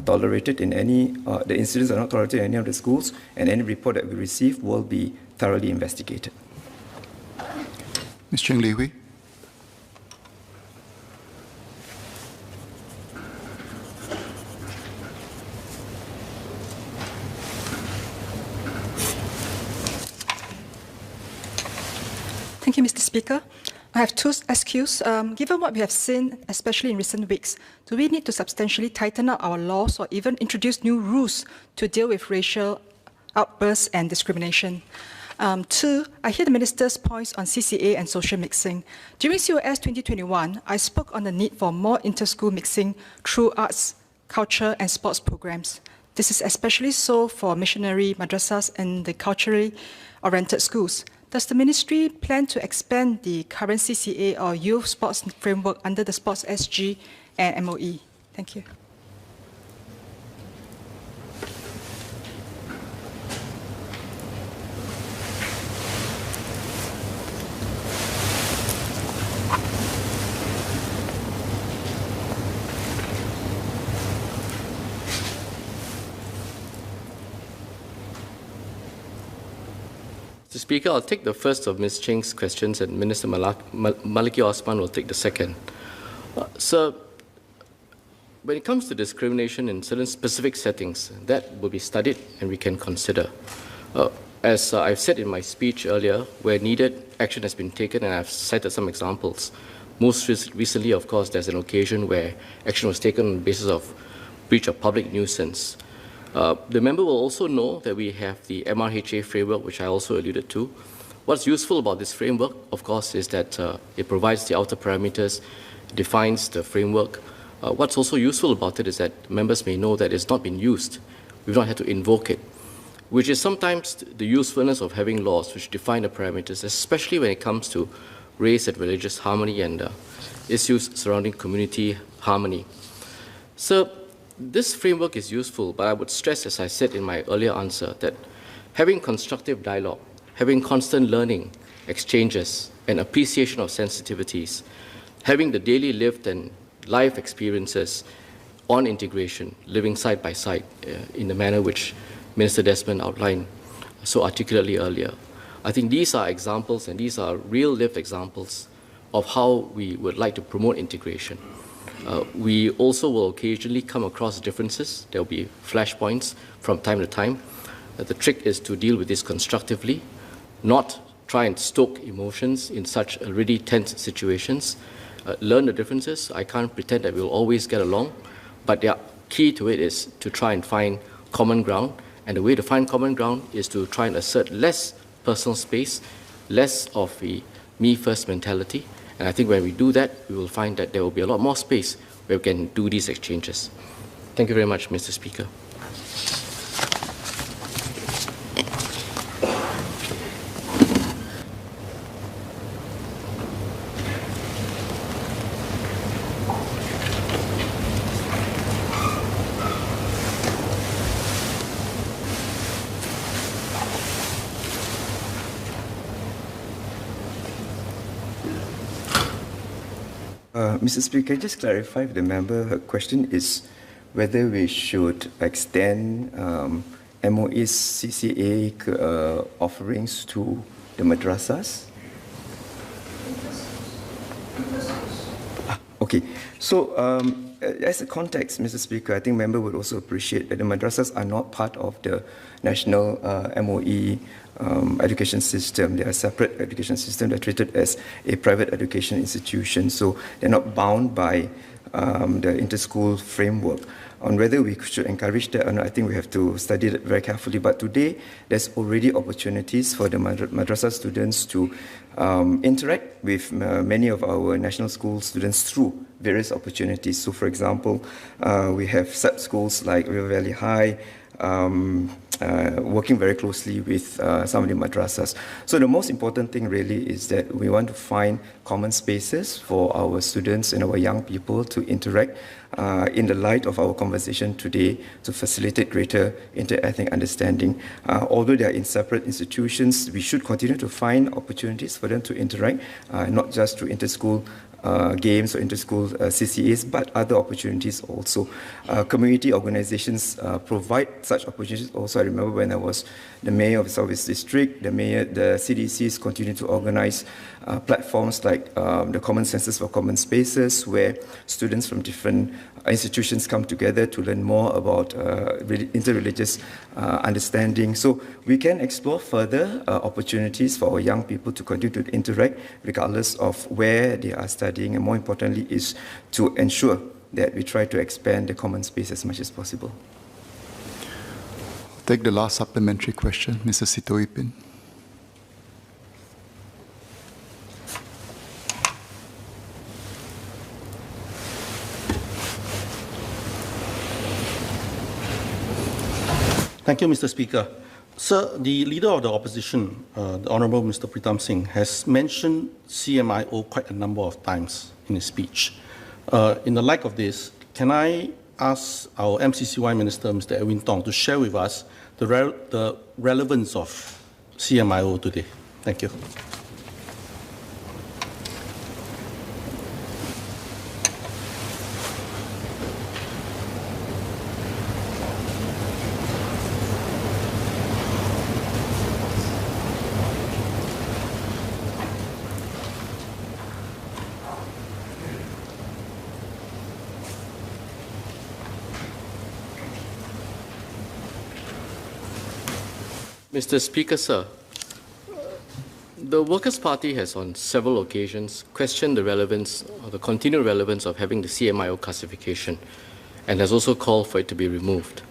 tolerated in any, the incidents are not tolerated in any of the schools, and any report that we receive will be thoroughly investigated. Ms. Cheng Lihui. Thank you, Mr. Speaker. I have two SQs. Given what we have seen, especially in recent weeks, do we need to substantially tighten up our laws or even introduce new rules to deal with racial outbursts and discrimination? Two, I hear the Minister's points on CCA and social mixing. During COS 2021, I spoke on the need for more inter-school mixing through arts, culture, and sports programs. This is especially so for missionary madrasas and the culturally oriented schools. Does the Ministry plan to expand the current CCA or youth sports framework under the Sports SG and MOE? Thank you. Mr. Speaker, I'll take the first of Ms. Cheng's questions and Minister Maliki Osman will take the second. Sir, when it comes to discrimination in certain specific settings, that will be studied and we can consider. As I've said in my speech earlier, where needed, action has been taken, and I've cited some examples. Most recently, of course, there's an occasion where action was taken on the basis of breach of public nuisance. The member will also know that we have the MRHA framework, which I also alluded to. What's useful about this framework, of course, is that it provides the outer parameters, defines the framework. What's also useful about it is that members may know that it's not been used. We've not had to invoke it, which is sometimes the usefulness of having laws which define the parameters, especially when it comes to race and religious harmony and issues surrounding community harmony. So, this framework is useful, but I would stress, as I said in my earlier answer, that having constructive dialogue, having constant learning, exchanges, and appreciation of sensitivities, having the daily lived and life experiences on integration, living side by side in the manner which Minister Desmond outlined so articulately earlier. I think these are examples, and these are real lived examples of how we would like to promote integration. We also will occasionally come across differences. There will be flashpoints from time to time. The trick is to deal with this constructively, not try and stoke emotions in such already tense situations. Learn the differences. I can't pretend that we'll always get along, but the key to it is to try and find common ground. And the way to find common ground is to try and assert less personal space, less of the me-first mentality. And I think when we do that, we will find that there will be a lot more space where we can do these exchanges. Thank you very much, Mr. Speaker. Mr. Speaker, just clarify if the member, her question is whether we should extend MOE's CCA offerings to the madrasas. Okay, so as a context, Mr. Speaker, I think member would also appreciate that the madrasas are not part of the national MOE education system. They are a separate education system. They're treated as a private education institution, so they're not bound by the inter-school framework. On whether we should encourage that or not, I think we have to study that very carefully. But today, there's already opportunities for the madrasa students to interact with many of our national school students through various opportunities. So, for example, we have SEP schools like River Valley High, working very closely with some of the madrasas. So the most important thing really is that we want to find common spaces for our students and our young people to interact in the light of our conversation today to facilitate greater inter-ethnic understanding. Although they are in separate institutions, we should continue to find opportunities for them to interact, not just through inter-school games or inter-school CCAs, but other opportunities also. Community organizations provide such opportunities also. I remember when I was the mayor of South East District, the CDCs continue to organize platforms like the Common Census for Common Spaces, where students from different institutions come together to learn more about interreligious understanding. So we can explore further opportunities for our young people to continue to interact regardless of where they are studying, and more importantly is to ensure that we try to expand the common space as much as possible. Take the last supplementary question, Mr. Sitoipin. Thank you, Mr. Speaker. Sir, the Leader of the Opposition, the Honourable Mr. Pritam Singh, has mentioned CMIO quite a number of times in his speech. In the light of this, can I ask our MCCY Minister, Mr. Edwin Tong, to share with us the relevance of CMIO today? Thank you. Mr. Speaker, sir, the Workers' Party has on several occasions questioned the relevance or the continued relevance of having the CMIO classification and has also called for it to be removed.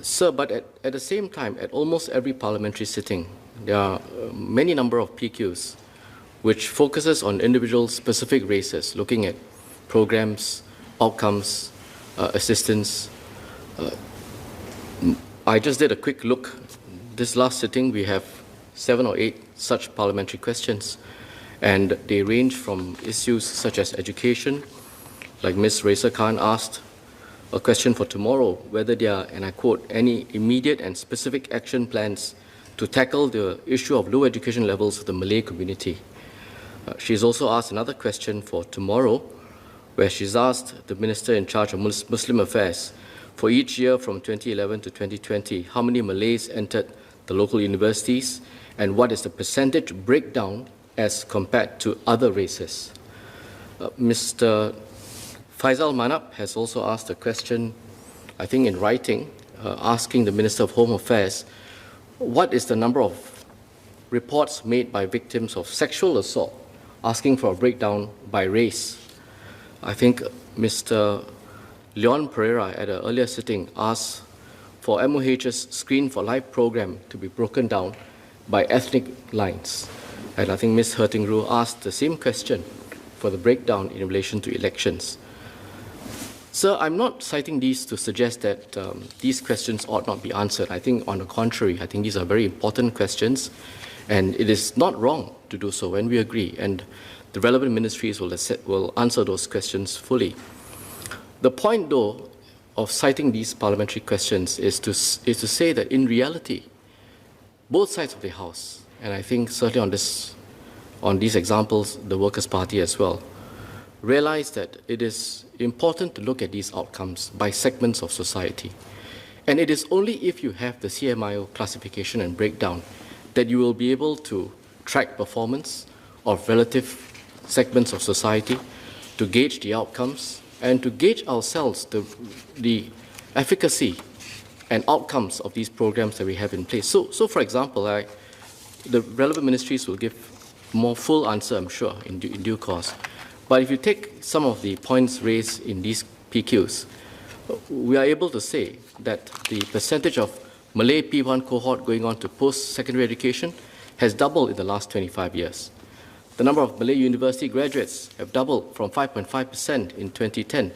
Sir, but at the same time, at almost every parliamentary sitting, there are many number of PQs which focuses on individual specific races, looking at programs, outcomes, assistance. I just did a quick look. This last sitting, we have 7 or 8 such parliamentary questions, and they range from issues such as education, like Ms. Raisa Khan asked a question for tomorrow, whether there are, and I quote, any immediate and specific action plans to tackle the issue of low education levels of the Malay community. She's also asked another question for tomorrow, where she's asked the Minister in charge of Muslim Affairs, for each year from 2011 to 2020, how many Malays entered the local universities, and what is the percentage breakdown as compared to other races? Mr. Faisal Manap has also asked a question, I think in writing, asking the Minister of Home Affairs, what is the number of reports made by victims of sexual assault, asking for a breakdown by race. I think Mr. Leon Pereira at an earlier sitting asked for MOH's Screen for Life program to be broken down by ethnic lines. And I think Ms. Hertingru asked the same question for the breakdown in relation to elections. Sir, I'm not citing these to suggest that these questions ought not be answered. I think, on the contrary, I think these are very important questions, and it is not wrong to do so, and we agree. And the relevant ministries will answer those questions fully. The point, though, of citing these parliamentary questions is to say that in reality, both sides of the House, and I think certainly on these examples, the Workers' Party as well, realize that it is important to look at these outcomes by segments of society. And it is only if you have the CMIO classification and breakdown that you will be able to track performance of relative segments of society, to gauge the outcomes, and to gauge ourselves the efficacy and outcomes of these programs that we have in place. So for example, the relevant ministries will give more full answer, I'm sure, in due course. But if you take some of the points raised in these PQs, we are able to say that the percentage of Malay P1 cohort going on to post-secondary education has doubled in the last 25 years. The number of Malay university graduates have doubled from 5.5% in 2010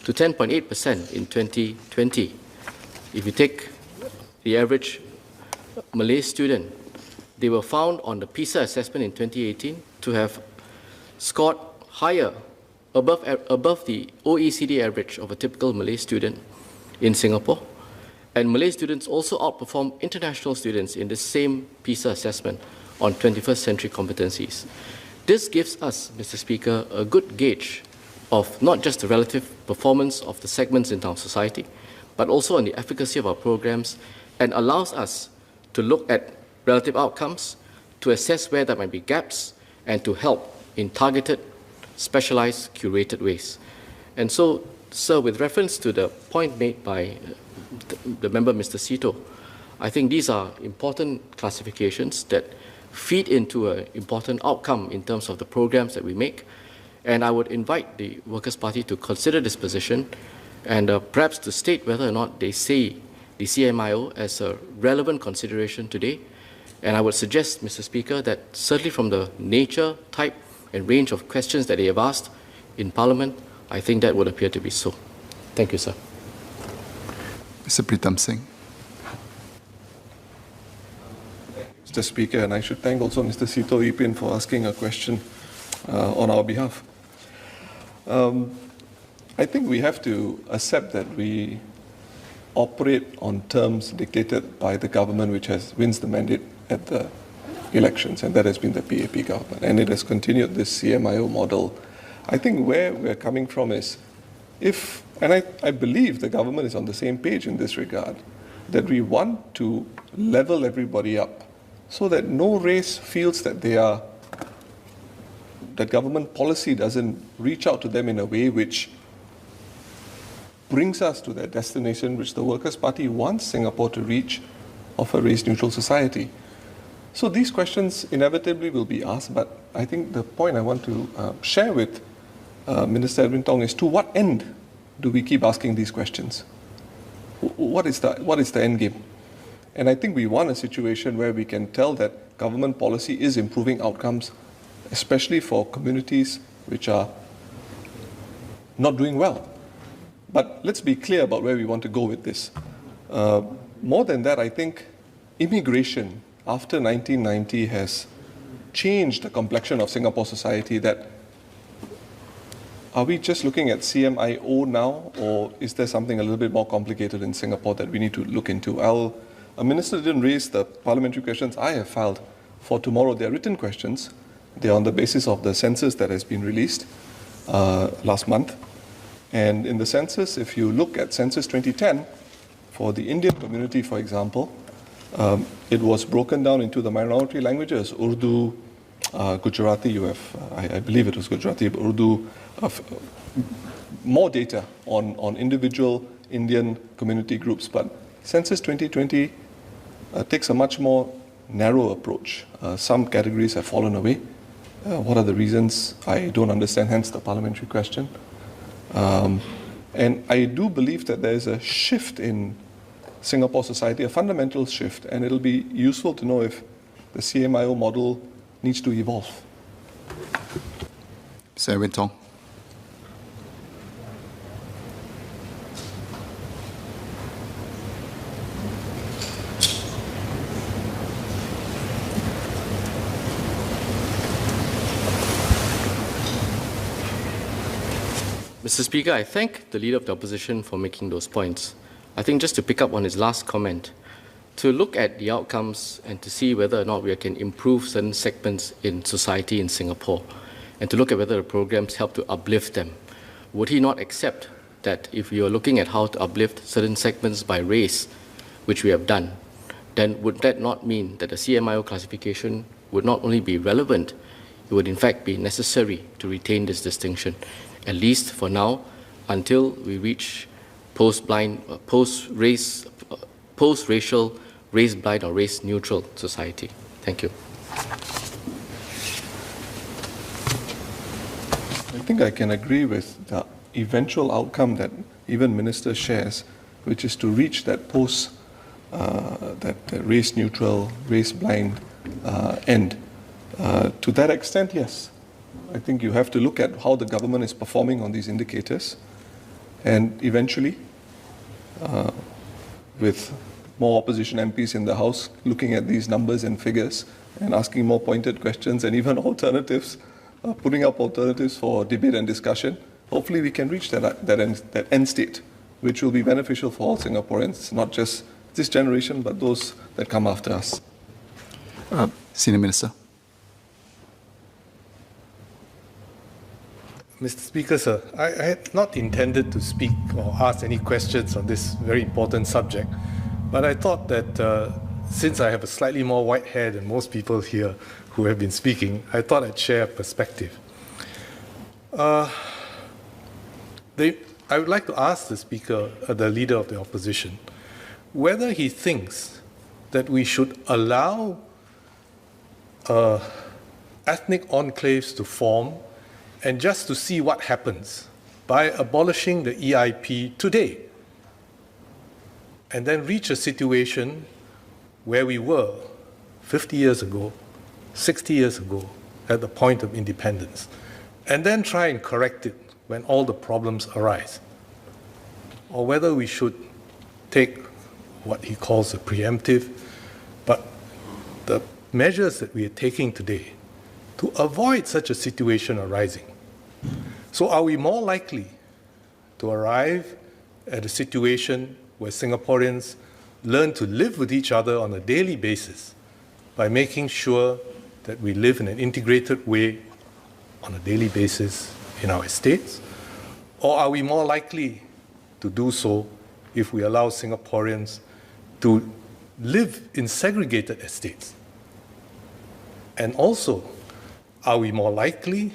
to 10.8% in 2020. If you take the average Malay student, they were found on the PISA assessment in 2018 to have scored higher, above the OECD average of a typical Malay student in Singapore. And Malay students also outperform international students in the same PISA assessment on 21st century competencies. This gives us, Mr. Speaker, a good gauge of not just the relative performance of the segments in our society, but also on the efficacy of our programs, and allows us to look at relative outcomes, to assess where there might be gaps, and to help in targeted, specialized, curated ways. And so, sir, with reference to the point made by the member, Mr. Sito, I think these are important classifications that feed into an important outcome in terms of the programs that we make. And I would invite the Workers' Party to consider this position and perhaps to state whether or not they see the CMIO as a relevant consideration today. And I would suggest, Mr. Speaker, that certainly from the nature, type, and range of questions that they have asked in Parliament, I think that would appear to be so. Thank you, sir. Mr. Pritam Singh. Mr. Speaker, and I should thank also Mr. Sito Ipin for asking a question on our behalf. I think we have to accept that we operate on terms dictated by the government which wins the mandate at the elections, and that has been the PAP government, and it has continued this CMIO model. I think where we're coming from is, and I believe the government is on the same page in this regard, that we want to level everybody up so that no race feels that that government policy doesn't reach out to them in a way which brings us to that destination which the Workers' Party wants Singapore to reach, of a race-neutral society. So these questions inevitably will be asked, but I think the point I want to share with Minister Edwin Tong is, to what end do we keep asking these questions? What is the end game? And I think we want a situation where we can tell that government policy is improving outcomes, especially for communities which are not doing well. But let's be clear about where we want to go with this. More than that, I think immigration after 1990 has changed the complexion of Singapore society. That are we just looking at CMIO now, or is there something a little bit more complicated in Singapore that we need to look into? A minister didn't raise the parliamentary questions I have filed for tomorrow. They are written questions. They are on the basis of the census that has been released last month. And in the census, if you look at Census 2010, for the Indian community, for example, it was broken down into the minority languages, Urdu, Gujarati, I believe it was Gujarati, but Urdu, more data on individual Indian community groups. But Census 2020 takes a much more narrow approach. Some categories have fallen away. What are the reasons? I don't understand, hence the parliamentary question. And I do believe that there is a shift in Singapore society, a fundamental shift, and it'll be useful to know if the CMIO model needs to evolve. Mr. Edwin Tong. Mr. Speaker, I thank the Leader of the Opposition for making those points. I think just to pick up on his last comment, to look at the outcomes and to see whether or not we can improve certain segments in society in Singapore. and to look at whether the programs help to uplift them. Would he not accept that if we are looking at how to uplift certain segments by race, which we have done, then would that not mean that the CMIO classification would not only be relevant, it would in fact be necessary to retain this distinction, at least for now, until we reach post-racial, race-blind or race-neutral society? Thank you. I think I can agree with the eventual outcome that even Minister shares, which is to reach that that race-neutral, race-blind end. To that extent, yes. I think you have to look at how the government is performing on these indicators, and eventually, with more opposition MPs in the House looking at these numbers and figures and asking more pointed questions and even alternatives, putting up alternatives for debate and discussion, hopefully we can reach that end state, which will be beneficial for all Singaporeans, not just this generation, but those that come after us. Senior Minister. Mr. Speaker, sir, I had not intended to speak or ask any questions on this very important subject, but I thought that since I have a slightly more white hair than most people here who have been speaking, I thought I'd share a perspective. I would like to ask the Speaker, the Leader of the Opposition, whether he thinks that we should allow ethnic enclaves to form and just to see what happens by abolishing the EIP today, and then reach a situation where we were 50 years ago, 60 years ago, at the point of independence, and then try and correct it when all the problems arise, or whether we should take what he calls a preemptive, but the measures that we are taking today to avoid such a situation arising. So are we more likely to arrive at a situation where Singaporeans learn to live with each other on a daily basis by making sure that we live in an integrated way on a daily basis in our estates? Or are we more likely to do so if we allow Singaporeans to live in segregated estates? And also, are we more likely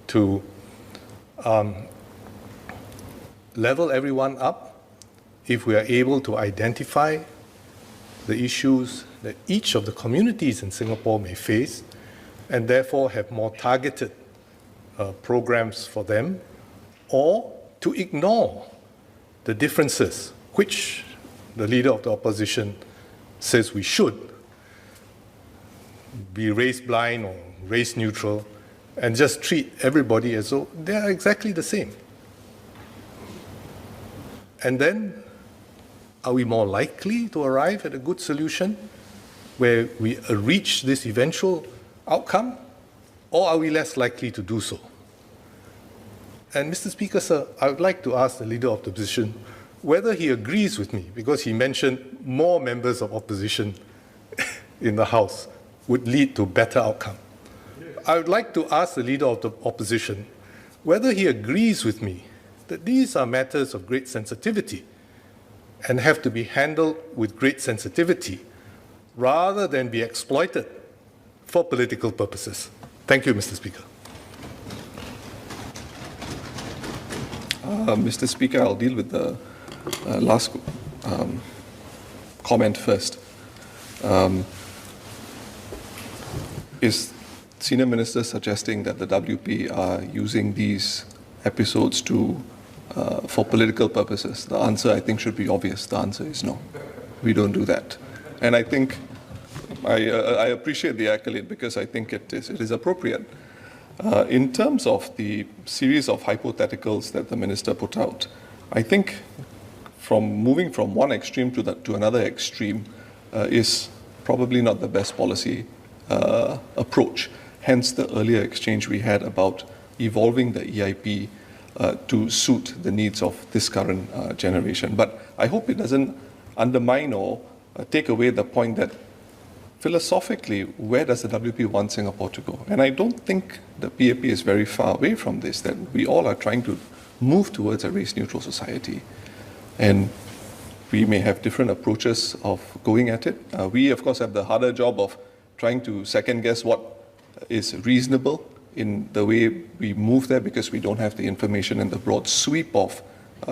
to level everyone up if we are able to identify the issues that each of the communities in Singapore may face, and therefore have more targeted programs for them, or to ignore the differences, which the Leader of the Opposition says we should be race blind or race neutral, and just treat everybody as though they are exactly the same. And then, are we more likely to arrive at a good solution where we reach this eventual outcome, or are we less likely to do so? And Mr. Speaker, sir, I would like to ask the Leader of the Opposition whether he agrees with me, because he mentioned more members of opposition in the House would lead to better outcome. I would like to ask the Leader of the Opposition whether he agrees with me that these are matters of great sensitivity and have to be handled with great sensitivity rather than be exploited for political purposes. Thank you, Mr. Speaker. Mr. Speaker, I'll deal with the last comment first. Is Senior Minister suggesting that the WP are using these episodes for political purposes? The answer, I think, should be obvious. The answer is no. We don't do that. And I think I appreciate the accolade because I think it is appropriate. In terms of the series of hypotheticals that the Minister put out, I think moving from one extreme to another extreme is probably not the best policy approach. Hence the earlier exchange we had about evolving the EIP to suit the needs of this current generation. But I hope it doesn't undermine or take away the point that philosophically, where does the WP want Singapore to go? And I don't think the PAP is very far away from this, that we all are trying to move towards a race-neutral society. And we may have different approaches of going at it. We, of course, have the harder job of trying to second-guess what is reasonable in the way we move there, because we don't have the information and the broad sweep of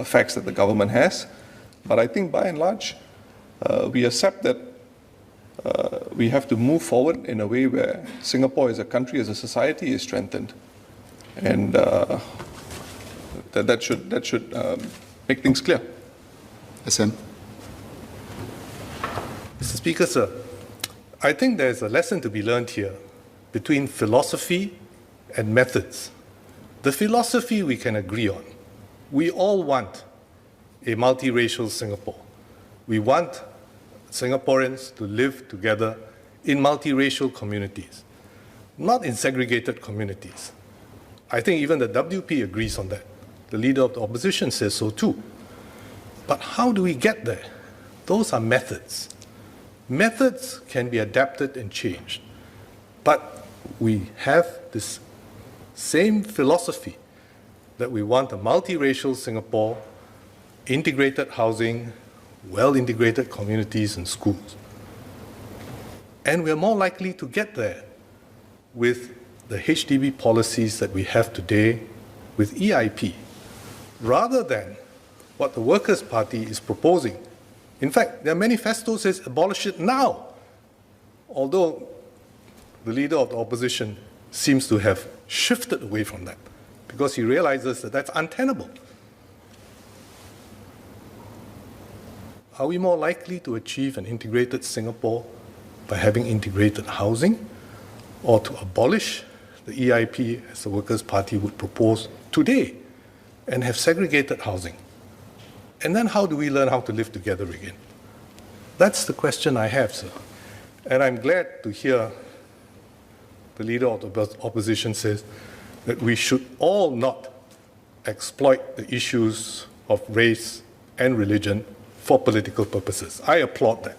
facts that the government has. But I think by and large, we accept that we have to move forward in a way where Singapore as a country, as a society, is strengthened. And that should make things clear. SN. Mr. Speaker, sir, I think there's a lesson to be learned here between philosophy and methods. The philosophy we can agree on. We all want a multiracial Singapore. We want Singaporeans to live together in multiracial communities, not in segregated communities. I think even the WP agrees on that. The leader of the opposition says so too. But how do we get there? Those are methods. Methods can be adapted and changed. But we have this same philosophy that we want a multiracial Singapore, integrated housing, well-integrated communities and schools. And we're more likely to get there with the HDB policies that we have today with EIP, rather than what the Workers' Party is proposing. In fact, their manifesto says abolish it now, although the leader of the opposition seems to have shifted away from that because he realizes that that's untenable. Are we more likely to achieve an integrated Singapore by having integrated housing, or to abolish the EIP as the Workers' Party would propose today and have segregated housing? And then how do we learn how to live together again? That's the question I have, sir. And I'm glad to hear the leader of the opposition says that we should all not exploit the issues of race and religion for political purposes. I applaud that.